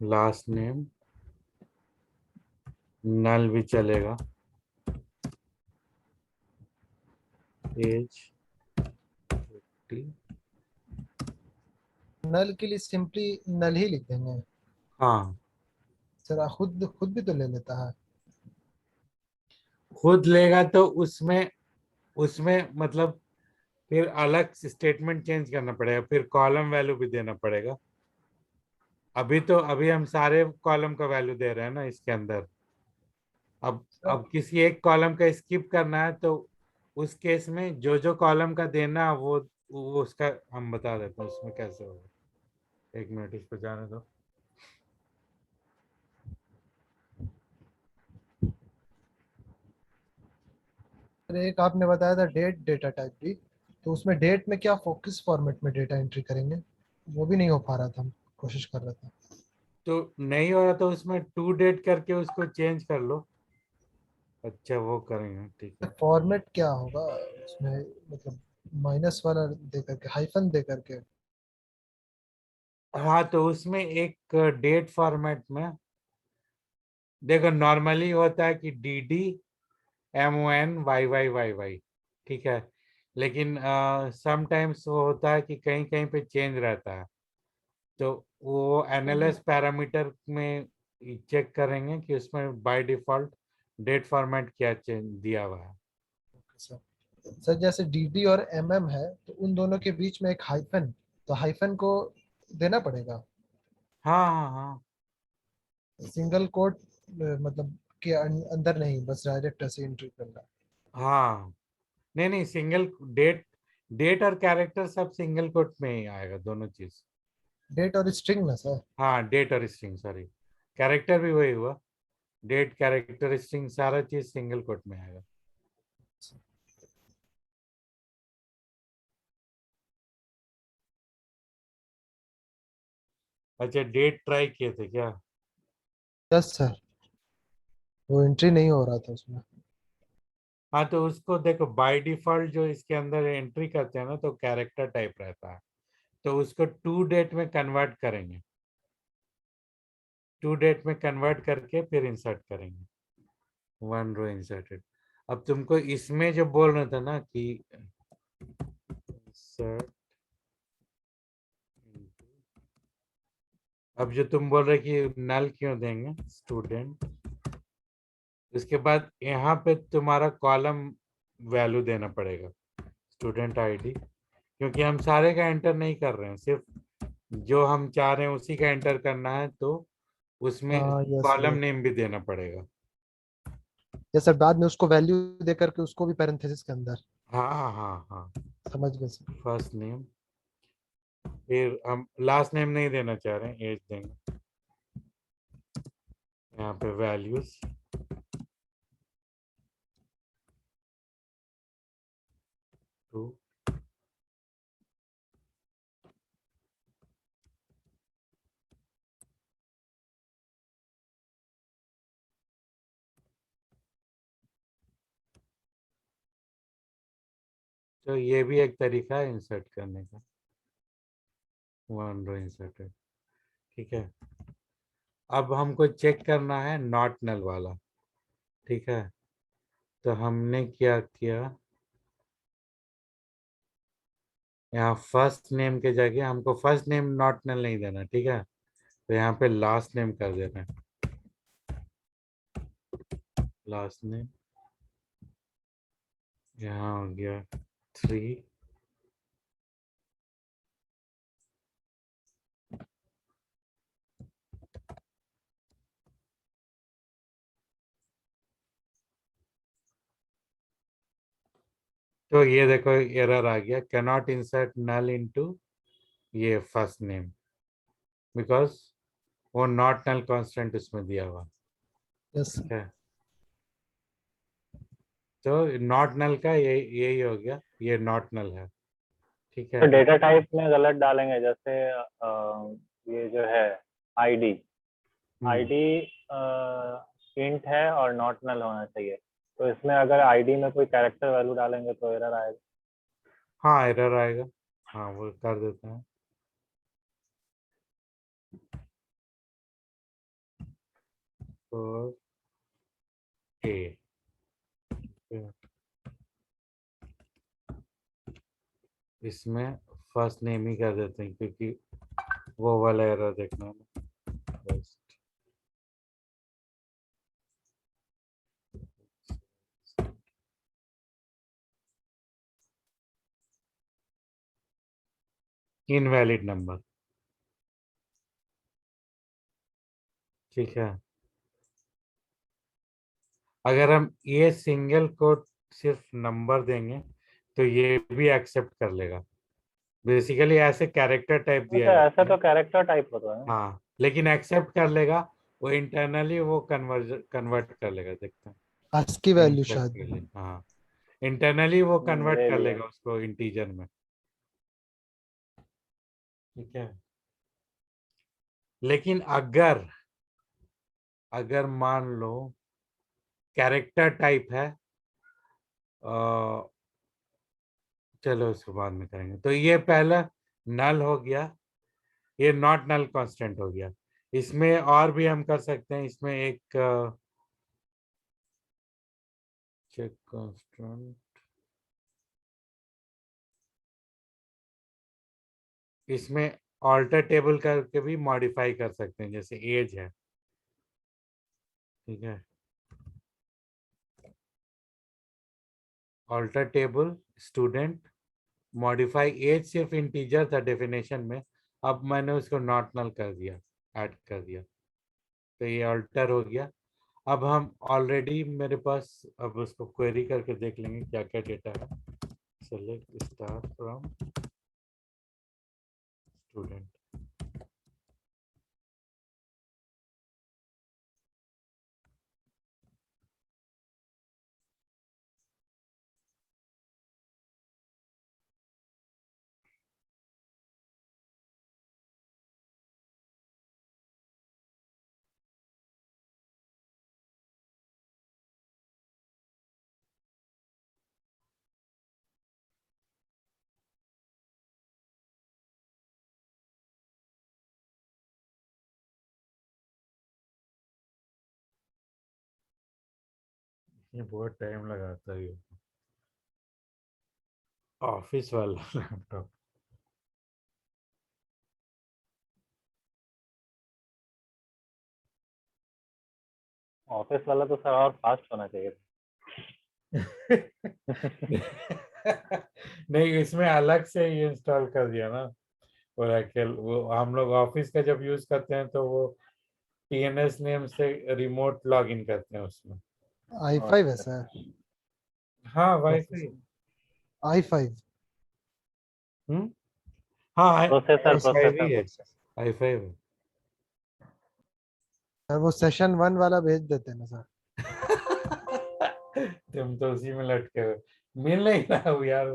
लास्ट नेम नल भी चलेगा। एज 50। नल के लिए सिंपली नल ही लिख देंगे। हाँ, सर खुद खुद भी तो ले लेता है। खुद लेगा तो उसमें उसमें मतलब फिर अलग स्टेटमेंट चेंज करना पड़ेगा, फिर कॉलम वैल्यू भी देना पड़ेगा। अभी हम सारे कॉलम का वैल्यू दे रहे हैं ना इसके अंदर। अब किसी एक कॉलम का स्किप करना है तो उस केस में जो जो कॉलम का देना वो उसका हम बता देते हैं उसमें कैसे होगा। 1 मिनट इसको जाने दो। सर एक आपने बताया था डेट डेटा टाइप भी, तो उसमें डेट में क्या किस फॉर्मेट में डेटा एंट्री करेंगे, वो भी नहीं हो पा रहा था, हम कोशिश कर रहे थे। तो नहीं हो रहा तो उसमें टू डेट करके उसको चेंज कर लो। अच्छा, वो करेंगे, ठीक है। फॉर्मेट क्या होगा उसमें, मतलब माइनस वाला दे करके, हाइफन दे करके? हाँ, तो उसमें एक डेट फॉर्मेट में देखो, नॉर्मली होता है कि DDMON YYYY, ठीक है। लेकिन समटाइम्स वो होता है कि कहीं कहीं पे चेंज रहता है, तो वो एनालिस पैरामीटर में चेक करेंगे कि उसमें बाय डिफॉल्ट डेट फॉर्मेट क्या चेंज दिया हुआ है। सर सर जैसे डीडी और एमएम है, तो उन दोनों के बीच में एक हाइफन, तो हाइफन को देना पड़ेगा। हाँ हाँ हाँ सिंगल कोट मतलब के अंदर नहीं, बस डायरेक्ट ऐसे एंट्री करना। हाँ। नहीं नहीं, सिंगल डेट डेट और कैरेक्टर सब सिंगल कोट में ही आएगा, दोनों चीज। डेट और स्ट्रिंग ना सर? हाँ, डेट और स्ट्रिंग, सॉरी, कैरेक्टर भी वही हुआ। डेट कैरेक्टर स्ट्रिंग सारा चीज सिंगल कोट में आएगा। अच्छा, डेट ट्राई किए थे क्या? यस सर, वो एंट्री नहीं हो रहा था उसमें। हाँ, तो उसको देखो, बाय डिफॉल्ट जो इसके अंदर एंट्री करते हैं ना तो कैरेक्टर टाइप रहता है, तो उसको टू डेट में कन्वर्ट करेंगे। टू डेट में कन्वर्ट करके फिर इंसर्ट करेंगे। 1 रो इंसर्टेड। अब तुमको इसमें जो बोल रहा था ना कि insert, अब जो तुम बोल रहे कि नल क्यों देंगे स्टूडेंट, उसके बाद यहाँ पे तुम्हारा कॉलम वैल्यू देना पड़ेगा स्टूडेंट आईडी, क्योंकि हम सारे का एंटर नहीं कर रहे हैं, सिर्फ जो हम चाह रहे हैं उसी का एंटर करना है, तो उसमें हाँ यस कॉलम सर। नेम भी देना पड़ेगा। यस सर, बाद में उसको वैल्यू दे करके उसको भी पैरेंथेसिस के अंदर। हाँ हाँ हाँ हाँ। समझ गए सर। फर्स्ट नेम, फिर हम लास्ट नेम नहीं देना चाह रहे हैं, एज देंगे। यहाँ पे वैल्यूज टू। तो ये भी एक तरीका है इंसर्ट करने का, 1 रो इंसर्टेड। ठीक है, अब हमको चेक करना है नॉट नल वाला। ठीक है, तो हमने क्या किया, यहाँ फर्स्ट नेम के जगह हमको फर्स्ट नेम नॉट नल नहीं देना, ठीक है, तो यहाँ पे लास्ट नेम कर देना है। लास्ट नेम यहाँ हो गया 3। तो ये देखो एरर आ गया, कैनॉट इंसर्ट नल इनटू ये फर्स्ट नेम, बिकॉज वो नॉट नल कांस्टेंट उसमें दिया हुआ। यस ठीक है, तो नॉट नल का यही हो गया, ये नॉट नल है। ठीक है, तो डेटा टाइप में गलत डालेंगे, जैसे ये जो है आईडी, आईडी इंट है और नॉट नल होना चाहिए। तो इसमें अगर आईडी में कोई कैरेक्टर वैल्यू डालेंगे तो एरर आएगा। हाँ एरर आएगा, हाँ वो कर देते हैं। तो ए इसमें फर्स्ट नेम ही कर देते हैं, क्योंकि वो वाला एरर देखना है ना। बस इनवैलिड नंबर। ठीक है, अगर हम ये सिंगल कोट सिर्फ नंबर देंगे तो ये भी एक्सेप्ट कर लेगा। बेसिकली ऐसे कैरेक्टर टाइप दिया अच्छा, ऐसा जाता तो है। कैरेक्टर टाइप होता है। हाँ लेकिन एक्सेप्ट कर लेगा, वो इंटरनली वो कन्वर्ट कर लेगा, देखते हैं। ASCII प्रिंट वैल्यू करके शायद। लिए, हाँ इंटरनली वो कन्वर्ट ले कर लिया। लेगा उसको इंटीजर में। ठीक है, लेकिन अगर अगर मान लो कैरेक्टर टाइप है, चलो उसको बाद में करेंगे। तो ये पहला नल हो गया, ये नॉट नल कांस्टेंट हो गया। इसमें और भी हम कर सकते हैं, इसमें एक चेक कांस्टेंट, इसमें ऑल्टर टेबल करके भी मॉडिफाई कर सकते हैं, जैसे एज है। ठीक है, alter table student, modify age सिर्फ इंटीजर था डेफिनेशन में, अब मैंने उसको नॉट नल कर दिया, ऐड कर दिया, तो ये ऑल्टर हो गया। अब हम ऑलरेडी मेरे पास, अब उसको क्वेरी करके देख लेंगे क्या क्या डेटा है। सेलेक्ट स्टार फ्रॉम स्टूडेंट, ये बहुत टाइम लगाता है ये ऑफिस वाला लैपटॉप। ऑफिस वाला तो सर और फास्ट होना चाहिए। नहीं, इसमें अलग से ही इंस्टॉल कर दिया ना ओरेकल। वो हम लोग ऑफिस का जब यूज करते हैं तो वो टीएनएस नेम से रिमोट लॉगिन करते हैं उसमें। i5 है सर। हाँ वाईफाई। i5 हम्म, हाँ प्रोसेसर आई फाइव ही है, प्रोसेसर। आई फाइव है। सर वो सेशन 1 वाला भेज देते हैं ना सर। तुम तो उसी में लटके हो, मिल नहीं रहा हूँ यार,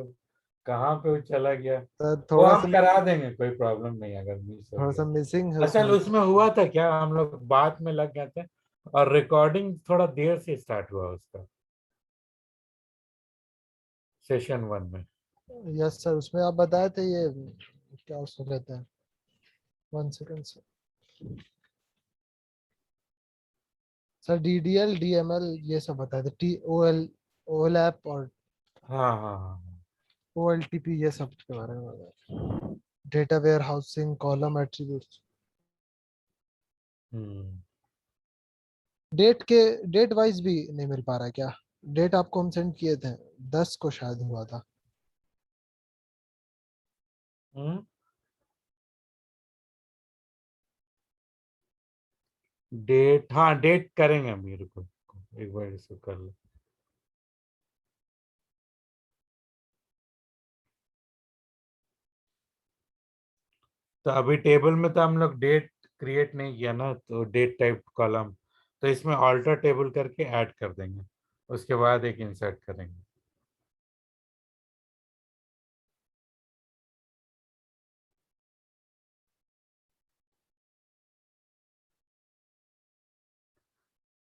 कहाँ पे वो चला गया। सर वो थोड़ा हम सा करा देंगे, कोई प्रॉब्लम नहीं अगर मिस हो थोड़ा सा गया। मिसिंग है असल उसमें। उसमें हुआ था क्या, हम लोग बात में लग गए थे और रिकॉर्डिंग थोड़ा देर से स्टार्ट हुआ उसका, सेशन 1 में। यस सर, उसमें आप बताए थे ये क्या उसको कहते हैं, 1 सेकंड सर, DDL DML ये सब बताए थे, TOL OLAP और हाँ हाँ हाँ OLTP ये सब के बारे में बताया। Data warehousing, column attributes. Hmm. Date wise भी नहीं मिल पा रहा है क्या? डेट आपको हम सेंड किए थे 10 को शायद हुआ था। हम्म, डेट, हाँ डेट करेंगे, मेरे को एक बार इसको कर लो। तो अभी टेबल में तो हम लोग डेट क्रिएट नहीं किया ना, तो डेट टाइप कॉलम, तो इसमें ऑल्टर टेबल करके ऐड कर देंगे, उसके बाद एक इंसर्ट करेंगे।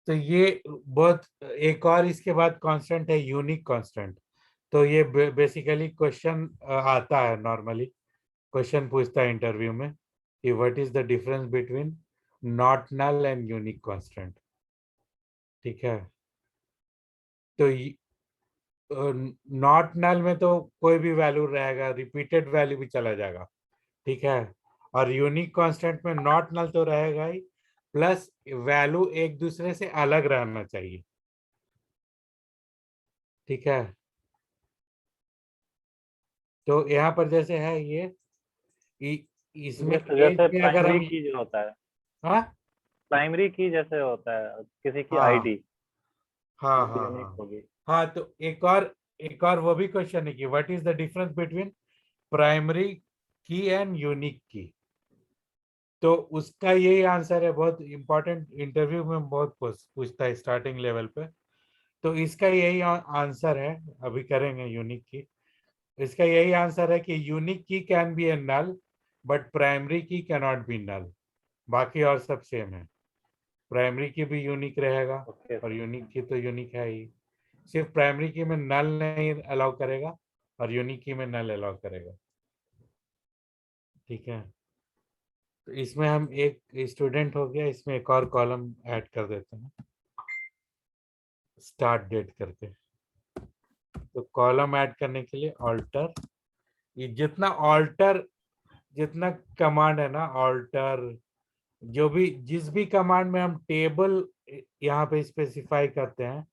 तो ये बहुत एक और इसके बाद कांस्टेंट है यूनिक कांस्टेंट। तो ये बेसिकली क्वेश्चन आता है, नॉर्मली क्वेश्चन पूछता है इंटरव्यू में कि what is the difference between not null and unique constant. ठीक है, तो नॉट नल में तो कोई भी वैल्यू रहेगा, रिपीटेड वैल्यू भी चला जाएगा। ठीक है, और यूनिक कांस्टेंट में नॉट नल तो रहेगा ही, प्लस वैल्यू एक दूसरे से अलग रहना चाहिए। ठीक है, तो यहाँ पर जैसे है ये इसमें एज जैसे में अगर प्राइमरी हम, की जो होता है, हाँ प्राइमरी की जैसे होता है किसी की हाँ आईडी हाँ हाँ यूनिक हाँ होगी। हाँ, तो एक और वो भी क्वेश्चन है कि what is the difference between primary की एंड यूनिक की। तो उसका यही आंसर है, बहुत इंपॉर्टेंट, इंटरव्यू में बहुत पूछता है स्टार्टिंग लेवल पे। तो इसका यही आंसर है, अभी करेंगे यूनिक की। इसका यही आंसर है कि unique key can be a null but primary key can not be null. बाकी और सब सेम है, प्राइमरी की भी यूनिक रहेगा ओके और सर। यूनिक की तो यूनिक है ही। सिर्फ प्राइमरी की में नल नहीं अलाउ करेगा और यूनिक की में नल अलाउ करेगा। ठीक है, तो इसमें हम एक स्टूडेंट हो गया, इसमें एक और कॉलम ऐड कर देते हैं स्टार्ट डेट करके। तो कॉलम ऐड करने के लिए ऑल्टर, ये जितना कमांड है ना, ऑल्टर, जो भी जिस भी कमांड में हम टेबल यहाँ पे स्पेसिफाई करते हैं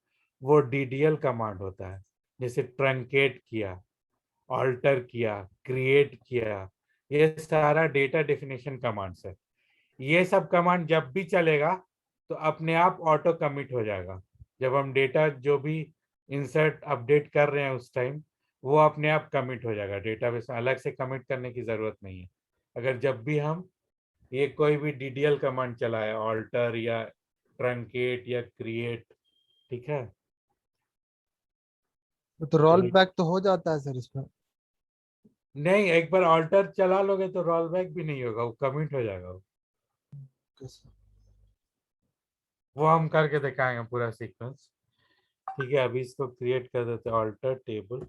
वो डीडीएल कमांड होता है। जैसे ट्रंकेट किया, ऑल्टर किया, क्रिएट किया, ये सारा डेटा डेफिनेशन कमांड्स है। ये सब कमांड जब भी चलेगा तो अपने आप ऑटो कमिट हो जाएगा। जब हम डेटा जो भी इंसर्ट अपडेट कर रहे हैं उस टाइम वो अपने आप कमिट हो जाएगा, डेटाबेस में अलग से कमिट करने की जरूरत नहीं है। अगर जब भी हम ये कोई भी डीडीएल कमांड चलाए, ऑल्टर या ट्रंकेट या क्रिएट, ठीक है, तो रोल तो बैक तो हो जाता है सर इसमें? नहीं, एक बार ऑल्टर चला लोगे तो रोल बैक भी नहीं होगा, वो कमिट हो जाएगा कैसे? वो हम करके दिखाएंगे पूरा सीक्वेंस। ठीक है, अभी इसको क्रिएट कर देते हैं ऑल्टर टेबल।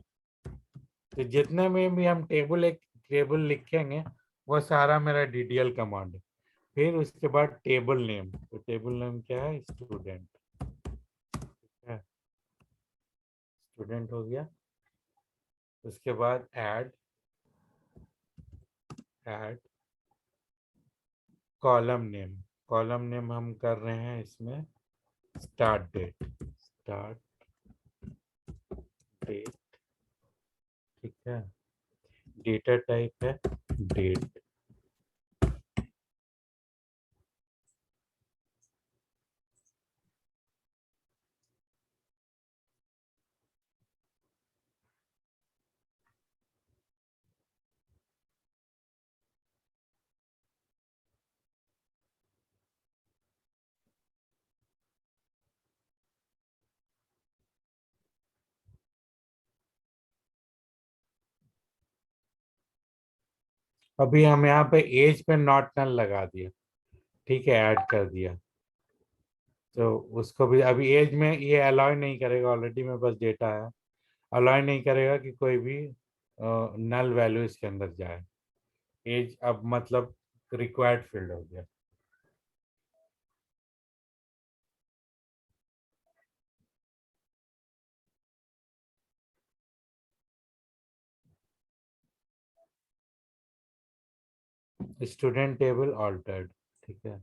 तो जितने में भी हम एक टेबल लिखेंगे वो सारा मेरा डीडीएल कमांड है। फिर उसके बाद टेबल नेम, तो टेबल नेम क्या है, स्टूडेंट। है, स्टूडेंट हो गया। उसके बाद ऐड कॉलम नेम हम कर रहे हैं इसमें स्टार्ट डेट। ठीक है, डेटा टाइप है डेट। अभी हम यहाँ पे एज पे नॉट नल लगा दिया। ठीक है, ऐड कर दिया। तो उसको भी अभी एज में ये अलाउ नहीं करेगा, ऑलरेडी मेरे पास डेटा है, अलाउ नहीं करेगा कि कोई भी नल वैल्यू इसके अंदर जाए। एज अब मतलब रिक्वायर्ड फील्ड हो गया। Student table altered. ठीक है,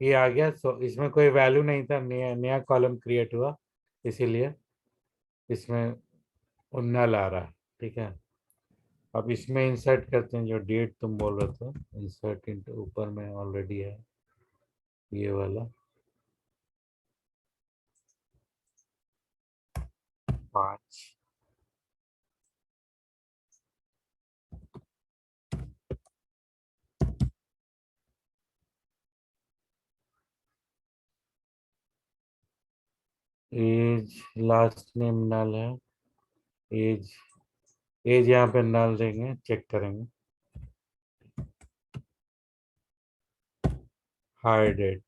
ये आ गया। सो इसमें कोई वैल्यू नहीं था, नया नया कॉलम क्रिएट हुआ, इसीलिए इसमें नल आ रहा है। ठीक है, अब इसमें इंसर्ट करते हैं जो डेट तुम बोल रहे थे, इंसर्ट इनटू, ऊपर में ऑलरेडी है ये वाला 5। एज लास्ट नेम नल है, एज एज यहाँ पे नल देंगे, चेक करेंगे। हायर डेट,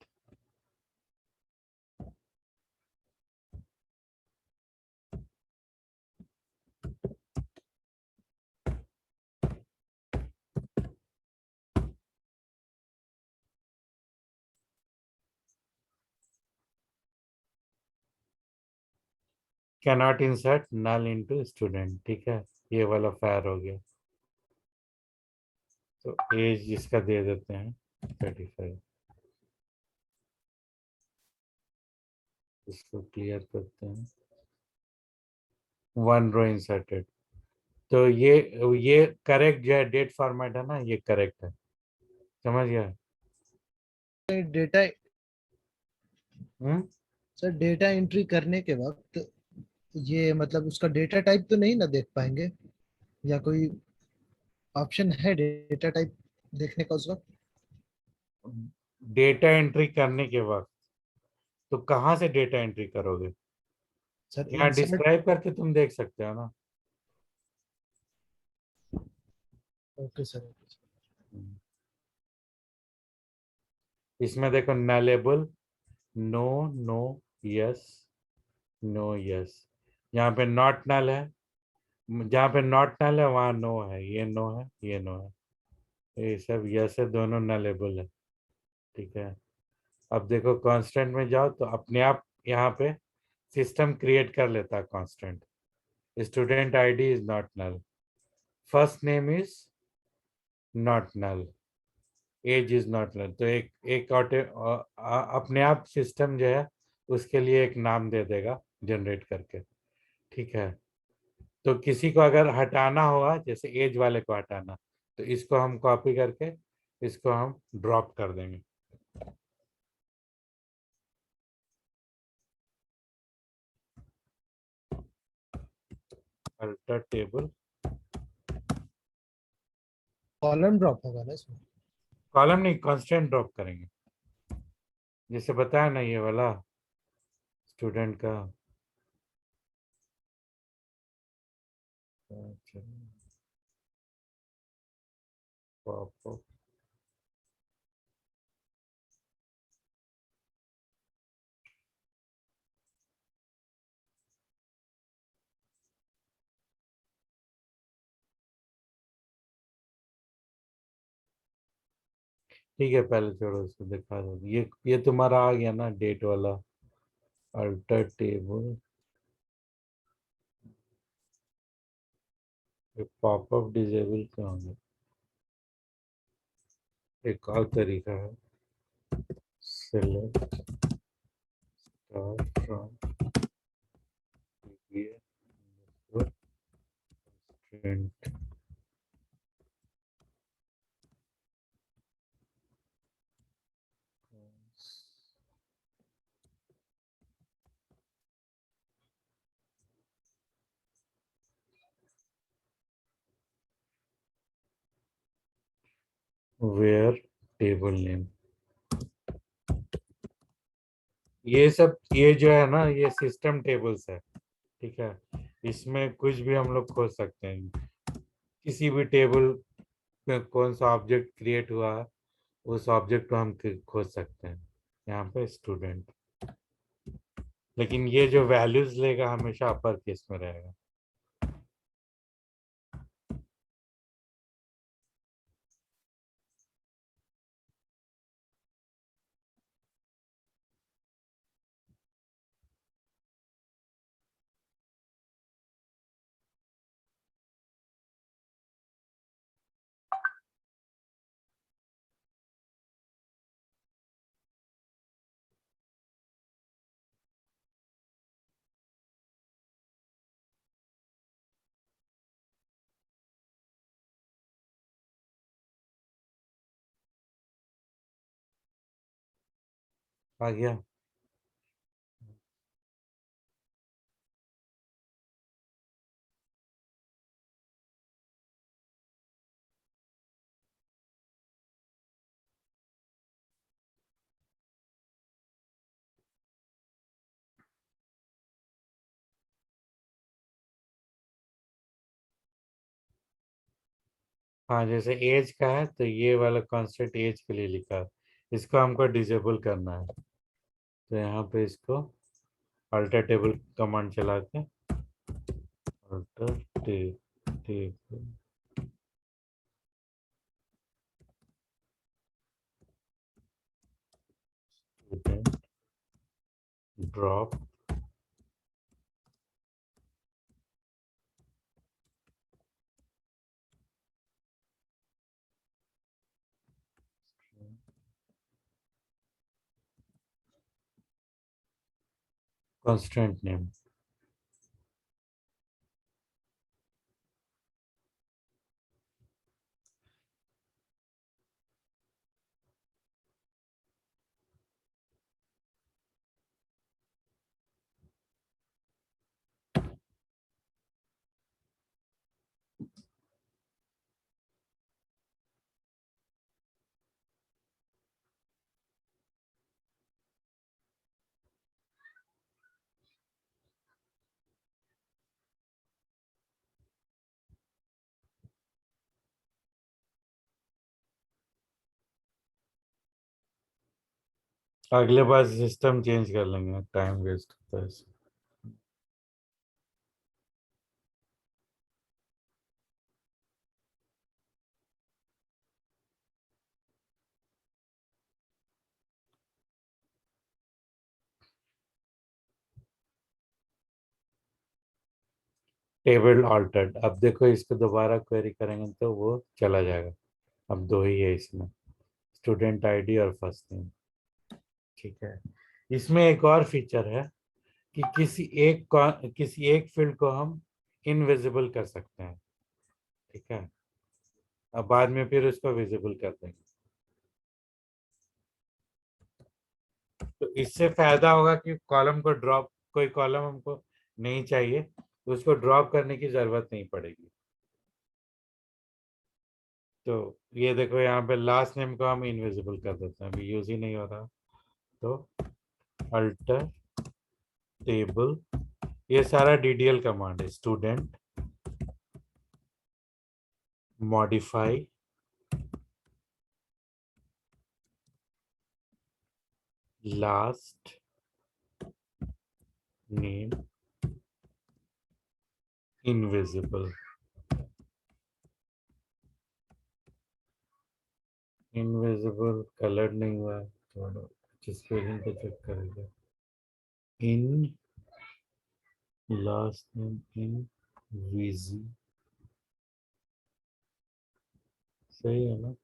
कैनॉट इंसर्ट नल इनटू स्टूडेंट, ठीक है, ये वाला फायर हो गया। तो एज इसका दे देते हैं 35। इसको क्लियर करते हैं। 1 रो इंसर्टेड। तो ये करेक्ट जो है डेट फॉर्मेट है ना, ये करेक्ट है, समझ गया। डेटा हम्म। सर डेटा एंट्री करने के वक्त ये मतलब उसका डेटा टाइप तो नहीं ना देख पाएंगे, या कोई ऑप्शन है डेटा टाइप देखने का उस वक्त? डेटा एंट्री करने के वक्त तो कहाँ से डेटा एंट्री करोगे? सर यहाँ इंसर्ट। डिस्क्राइब करके तुम देख सकते हो ना। Okay sir. इसमें देखो nullable, no, no, yes, no, yes. यहाँ पे नॉट नल है, जहाँ पे नॉट नल है वहाँ नो है, ये नो है, ये नो है, ये सब यस है, दोनों नलेबल है, ठीक है। अब देखो कांस्टेंट में जाओ तो अपने आप यहाँ पे सिस्टम क्रिएट कर लेता है constant. Student ID is not null, first name is not null, age is not null. तो एक एक अपने आप सिस्टम जो है उसके लिए एक नाम दे देगा जनरेट करके, ठीक है। तो किसी को अगर हटाना होगा, जैसे एज वाले को हटाना, तो इसको हम कॉपी करके इसको हम ड्रॉप कर देंगे। अल्टर टेबल, कॉलम ड्रॉप होगा ना इसमें? कॉलम नहीं, कांस्टेंट ड्रॉप करेंगे, जैसे बताया ना ये वाला स्टूडेंट का। अच्छा, पॉपअप, ठीक है, पहले छोड़ो इसको, दिखा दो। ये तुम्हारा आ गया ना डेट वाला अल्टर टेबल। पॉपअप डिजेबल क्या होगा? एक और तरीका है, select from student, where table name. ये सब, ये जो है ना, ये सिस्टम टेबल्स है, ठीक है। इसमें कुछ भी हम लोग खोज सकते हैं, किसी भी टेबल में कौन सा ऑब्जेक्ट क्रिएट हुआ है उस ऑब्जेक्ट को हम खोज सकते हैं यहाँ पे स्टूडेंट। लेकिन ये जो वैल्यूज लेगा हमेशा अपर केस में रहेगा। आ गया। हाँ, जैसे एज का है तो ये वाला कांस्टेंट एज के लिए लिखा है, इसको हमको डिसेबल करना है। तो यहाँ पे इसको अल्टर टेबल कमांड चला के alter table student drop constant name. अगले बार सिस्टम चेंज कर लेंगे, टाइम वेस्ट होता है इसमें। टेबल ऑल्टर्ड, अब देखो इसको दोबारा क्वेरी करेंगे तो वो चला जाएगा। अब दो ही है इसमें, स्टूडेंट आईडी और फर्स्ट नेम। ठीक है, इसमें एक और फीचर है कि किसी एक फील्ड को हम इनविजिबल कर सकते हैं। ठीक है, अब बाद में फिर उसको विजिबल कर देंगे। तो इससे फायदा होगा कि कॉलम को ड्रॉप, कोई कॉलम हमको नहीं चाहिए तो उसको ड्रॉप करने की जरूरत नहीं पड़ेगी। तो ये देखो यहाँ पे लास्ट नेम को हम इनविजिबल कर देते हैं, अभी यूज ही नहीं हो रहा। तो अल्टर टेबल, ये सारा डीडीएल कमांड है, student modify last name invisible. Invisible colour नहीं हुआ है, थोड़ा स्पेलिंग को चेक करेंगे। इन लास्ट नेम इन विजी, सही है ना?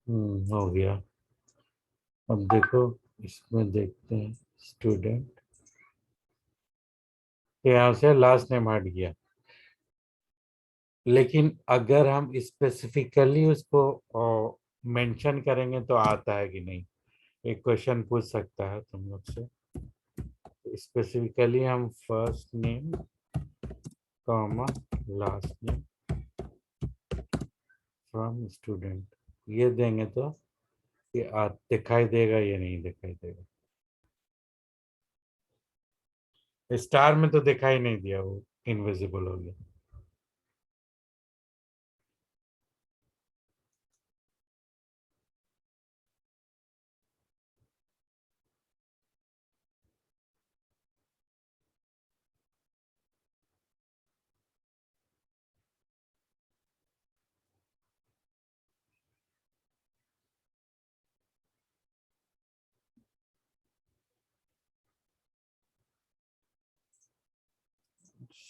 हो गया। अब देखो इसमें देखते हैं स्टूडेंट, यहाँ से लास्ट नेम हट गया, लेकिन अगर हम स्पेसिफिकली उसको मेंशन करेंगे तो आता है कि नहीं, एक क्वेश्चन पूछ सकता है तुम लोग से। स्पेसिफिकली हम first name comma last name from student ये देंगे तो ये दिखाई देगा, ये नहीं दिखाई देगा। स्टार में तो दिखाई नहीं दिया, वो इनविजिबल हो गया।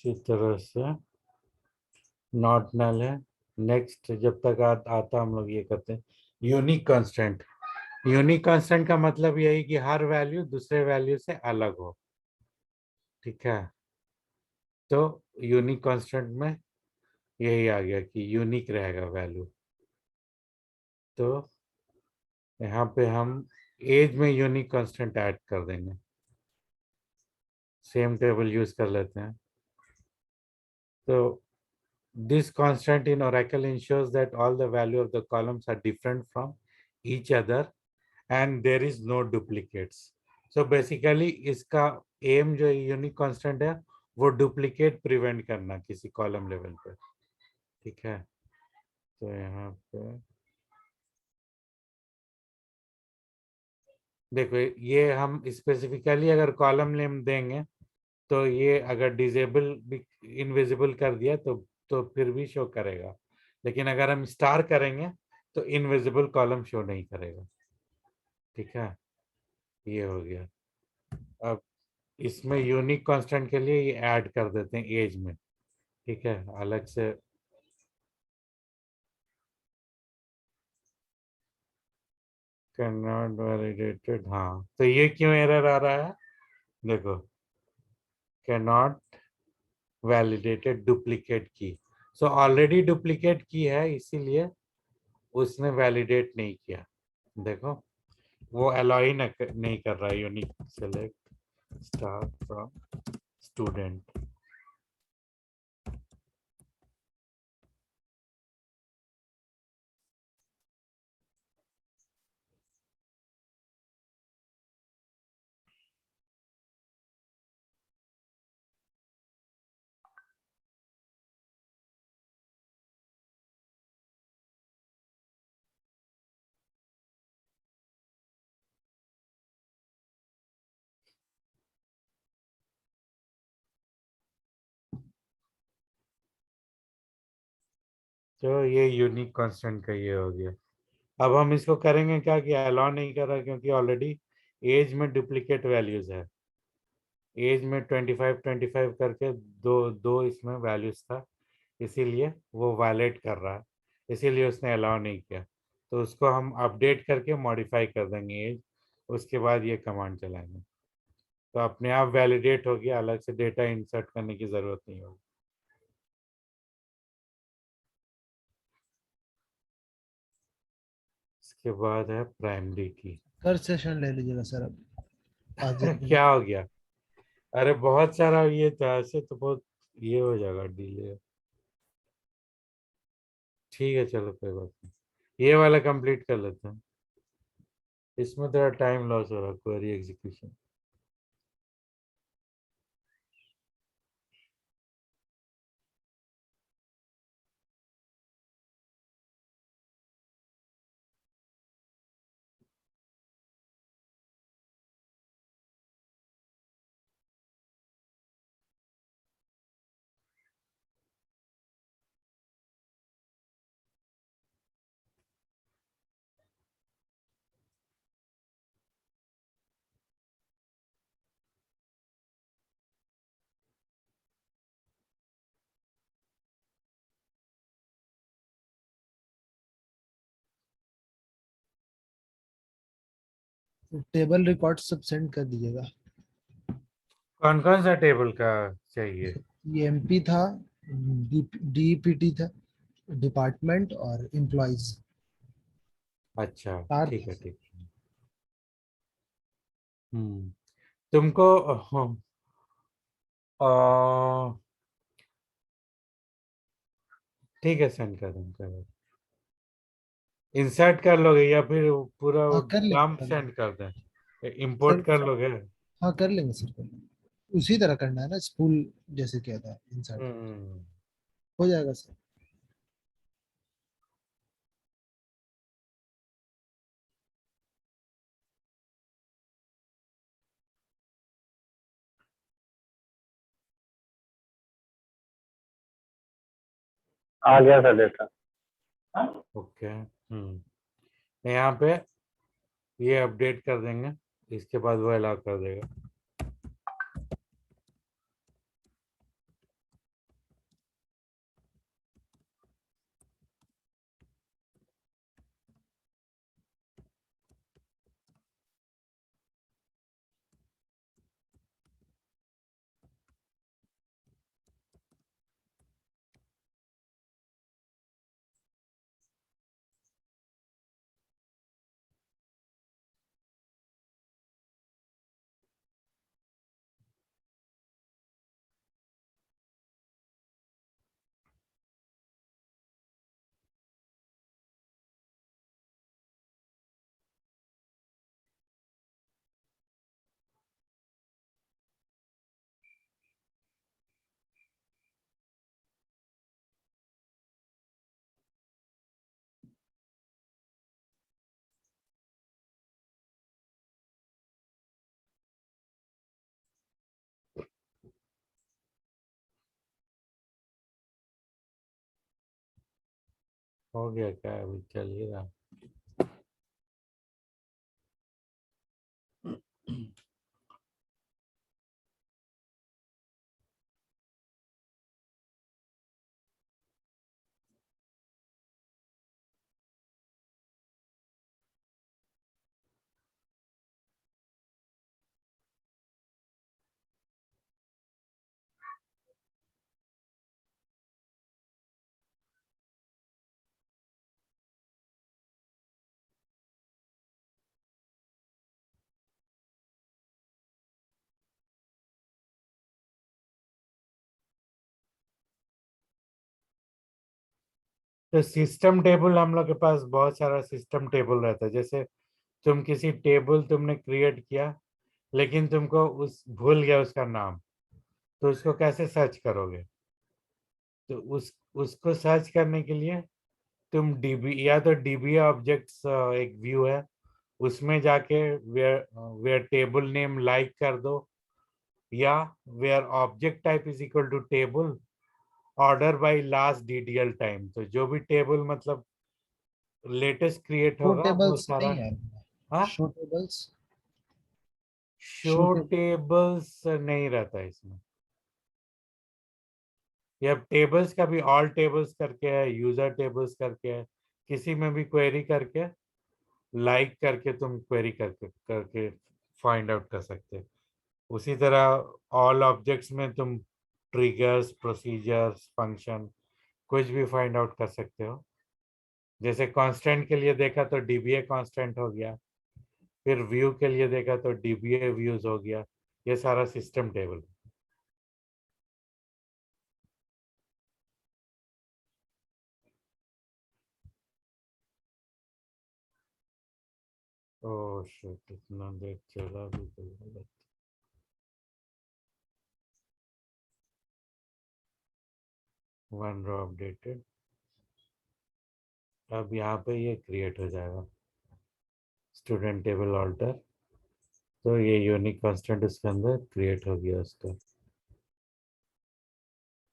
इसी तरह से नॉट नल है। नेक्स्ट जब तक आता हम लोग ये करते हैं यूनिक कांस्टेंट। यूनिक कांस्टेंट का मतलब यही कि हर वैल्यू दूसरे वैल्यू से अलग हो, ठीक है। तो यूनिक कांस्टेंट में यही आ गया कि यूनिक रहेगा वैल्यू। तो यहाँ पे हम एज में यूनिक कांस्टेंट ऐड कर देंगे, सेम टेबल यूज कर लेते हैं। तो this constant in Oracle ensures that all the value of the columns are different from each other and there is no duplicates. So basically इसका aim जो यूनिक कांस्टेंट है वो डुप्लीकेट प्रिवेंट करना किसी कॉलम लेवल पे, ठीक है। तो यहाँ पे देखो, ये हम स्पेसिफिकली अगर कॉलम नेम देंगे तो ये अगर डिजेबल इनविजिबल कर दिया तो फिर भी शो करेगा, लेकिन अगर हम स्टार करेंगे तो इनविजिबल कॉलम शो नहीं करेगा, ठीक है। ये हो गया। अब इसमें यूनिक कांस्टेंट के लिए ये ऐड कर देते हैं एज में, ठीक है, अलग से। कैन नॉट वैलिडेटेड, हाँ, तो ये क्यों एरर आ रहा है, देखो, कैन नॉट वैलिडेटेड डुप्लीकेट की। सो ऑलरेडी डुप्लीकेट की है, इसीलिए उसने वैलिडेट नहीं किया। देखो, वो अलाउ ही नहीं कर रहा है unique select star from student. तो ये यूनिक कांस्टेंट का ये हो गया। अब हम इसको करेंगे क्या कि अलाउ नहीं कर रहा, क्योंकि ऑलरेडी एज में डुप्लीकेट वैल्यूज है। एज में 25 करके दो दो इसमें वैल्यूज था, इसीलिए वो वायलेट कर रहा है, इसीलिए उसने अलाउ नहीं किया। तो उसको हम अपडेट करके मॉडिफाई कर देंगे एज, उसके बाद ये कमांड चलाएंगे तो अपने आप वैलिडेट हो गया, अलग से डेटा इंसर्ट करने की जरूरत नहीं होगी। इसके बाद है प्राइमरी की। कर सेशन ले लीजिएगा सर अब 5 10 मिनट। क्या हो गया? अरे बहुत सारा ये था, ऐसे तो बहुत ये हो जाएगा डिले। ठीक है, चलो कोई बात नहीं, ये वाला कंप्लीट कर लेते हैं। इसमें थोड़ा टाइम लॉस हो रहा है, क्वेरी एग्जीक्यूशन। टेबल रिकॉर्ड सब सेंड कर दीजिएगा। कौन कौन सा टेबल का चाहिए? ये एमपी था, डीपीटी था, डिपार्टमेंट और एम्प्लॉयज। अच्छा, चार ठीक था है, सर। ठीक है। तुमको अ, ठीक है, सेंड कर दूँ। इंसर्ट कर लोगे या फिर पूरा वो हाँ कर लेंगे डंप कर लेंगे सेंड कर दें, सर। इंपोर्ट कर लोगे? हाँ कर लेंगे सर, कर लेंगे। उसी तरह करना है ना, स्पूल जैसे किया था इंसर्ट। हम्म। हो जाएगा सर। आ गया सर डेटा। ओके। यहाँ पे ये अपडेट कर देंगे, इसके बाद वो अलाउ कर देगा। हो गया क्या? अभी चल ही रहा। तो सिस्टम टेबल हम लोग के पास बहुत सारा सिस्टम टेबल रहता है। जैसे तुम किसी टेबल तुमने क्रिएट किया, लेकिन तुमको उस भूल गया उसका नाम, तो उसको कैसे सर्च करोगे? तो उसको सर्च करने के लिए तुम डीबी, या तो डीबी ऑब्जेक्ट्स एक व्यू है, उसमें जाके where where table name like कर दो, या where object type is equal to table order by last DDL time. तो जो भी टेबल मतलब लेटेस्ट क्रिएट शो होगा वो टेबल्स सारा। नहीं है। हाँ, show tables. Show show tables नहीं रहता है इसमें। ये अब टेबल्स का भी ऑल टेबल्स करके है, यूजर टेबल्स करके है, किसी में भी क्वेरी करके लाइक करके तुम क्वेरी करके करके फाइंड आउट कर सकते हो। उसी तरह ऑल ऑब्जेक्ट्स में तुम ट्रिगर्स, प्रोसीजर्स, फंक्शन कुछ भी फाइंड आउट कर सकते हो। जैसे कांस्टेंट के लिए देखा तो डीबीए कांस्टेंट हो गया, फिर व्यू के लिए देखा तो डीबीए व्यूज हो गया। ये सारा सिस्टम टेबल। ओह शिट, इतना देर चला भी तो गलत। One row updated. अब यहाँ पे ये क्रिएट हो जाएगा स्टूडेंट टेबल ऑल्टर। तो ये यूनिक कांस्टेंट उसके अंदर क्रिएट हो गया उसका।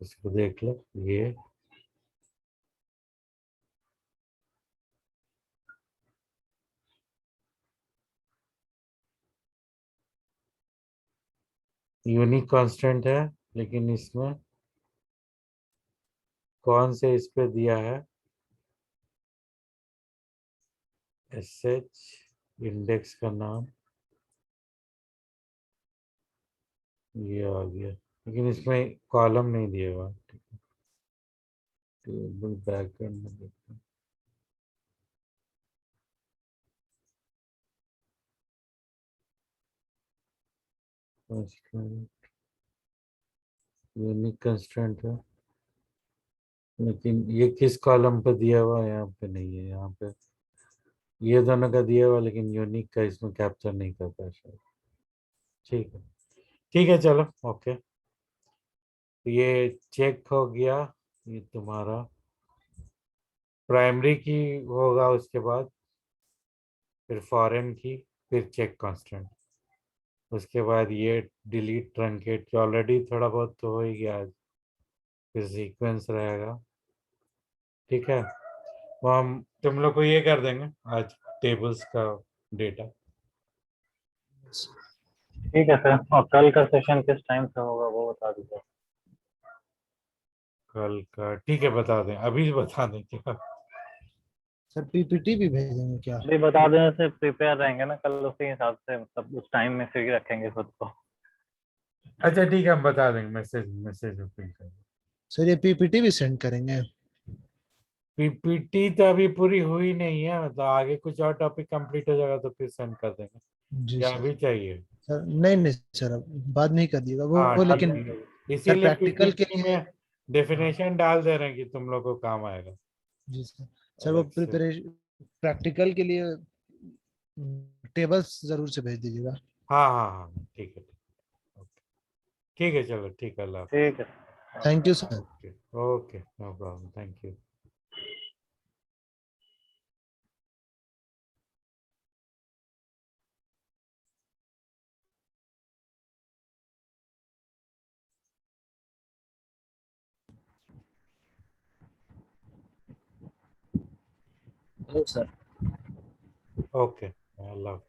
इसको देख लो ये। यूनिक कांस्टेंट है, लेकिन इसमें कौन से इस पे दिया है? एसएच इंडेक्स का नाम ये आ गया, लेकिन इसमें कॉलम नहीं दिया हुआ। टेबल बैकएंड में देखते हैं। यूनिक कंस्ट्रेंट है, लेकिन ये किस कॉलम पे दिया हुआ है? यहाँ पे नहीं है। यहाँ पे ये दोनों का दिया हुआ, लेकिन यूनिक का इसमें कैप्चर नहीं करता है शायद। ठीक है, ठीक है, चलो ओके। ये चेक हो गया। ये तुम्हारा प्राइमरी की होगा, उसके बाद फिर फॉरेन की, फिर चेक कांस्टेंट, उसके बाद ये डिलीट ट्रंकेट जो ऑलरेडी थोड़ा बहुत तो हो ही गया आज, फिर सीक्वेंस रहेगा। ठीक है, वो हम तुम लोग को ये कर देंगे आज, टेबल्स का डेटा। ठीक है सर, और कल का सेशन किस टाइम से होगा वो बता दीजिए। कल का ठीक है, बता दें, अभी बता दें क्या? सर पीपीटी भी भेजेंगे क्या? अभी बता देने से प्रिपेयर रहेंगे ना, कल उसी हिसाब से मतलब उस टाइम में फ्री रखेंगे खुद को। अच्छा ठीक है, हम बता देंगे, मैसेज मैसेज ओपन कर। सर ये पीपीटी भी सेंड करेंगे? पीपीटी तो अभी पूरी हुई नहीं है, मतलब आगे कुछ और टॉपिक कंप्लीट हो जाएगा तो फिर सेंड कर देंगे। जी या सर। अभी चाहिए? सर नहीं नहीं सर, अब बाद में ही कर दिएगा हाँ वो ठीक लेकिन है, सर इसीलिए प्रैक्टिकल के पीपीटी लिए। में हाँ डेफिनेशन डाल दे रहे हैं कि तुम लोग को काम आएगा जी सर। सर वो अलग से। प्रिपरेशन प्रैक्टिकल के लिए टेबल्स जरूर से भेज दीजिएगा। हाँ हाँ हाँ, ठीक है, ओके, ठीक है, चलो ठीक है, अल्लाह हाफिज। ठीक है। Thank you sir. Okay okay, no problem, thank you. Hello sir. Okay, Allah Hafiz.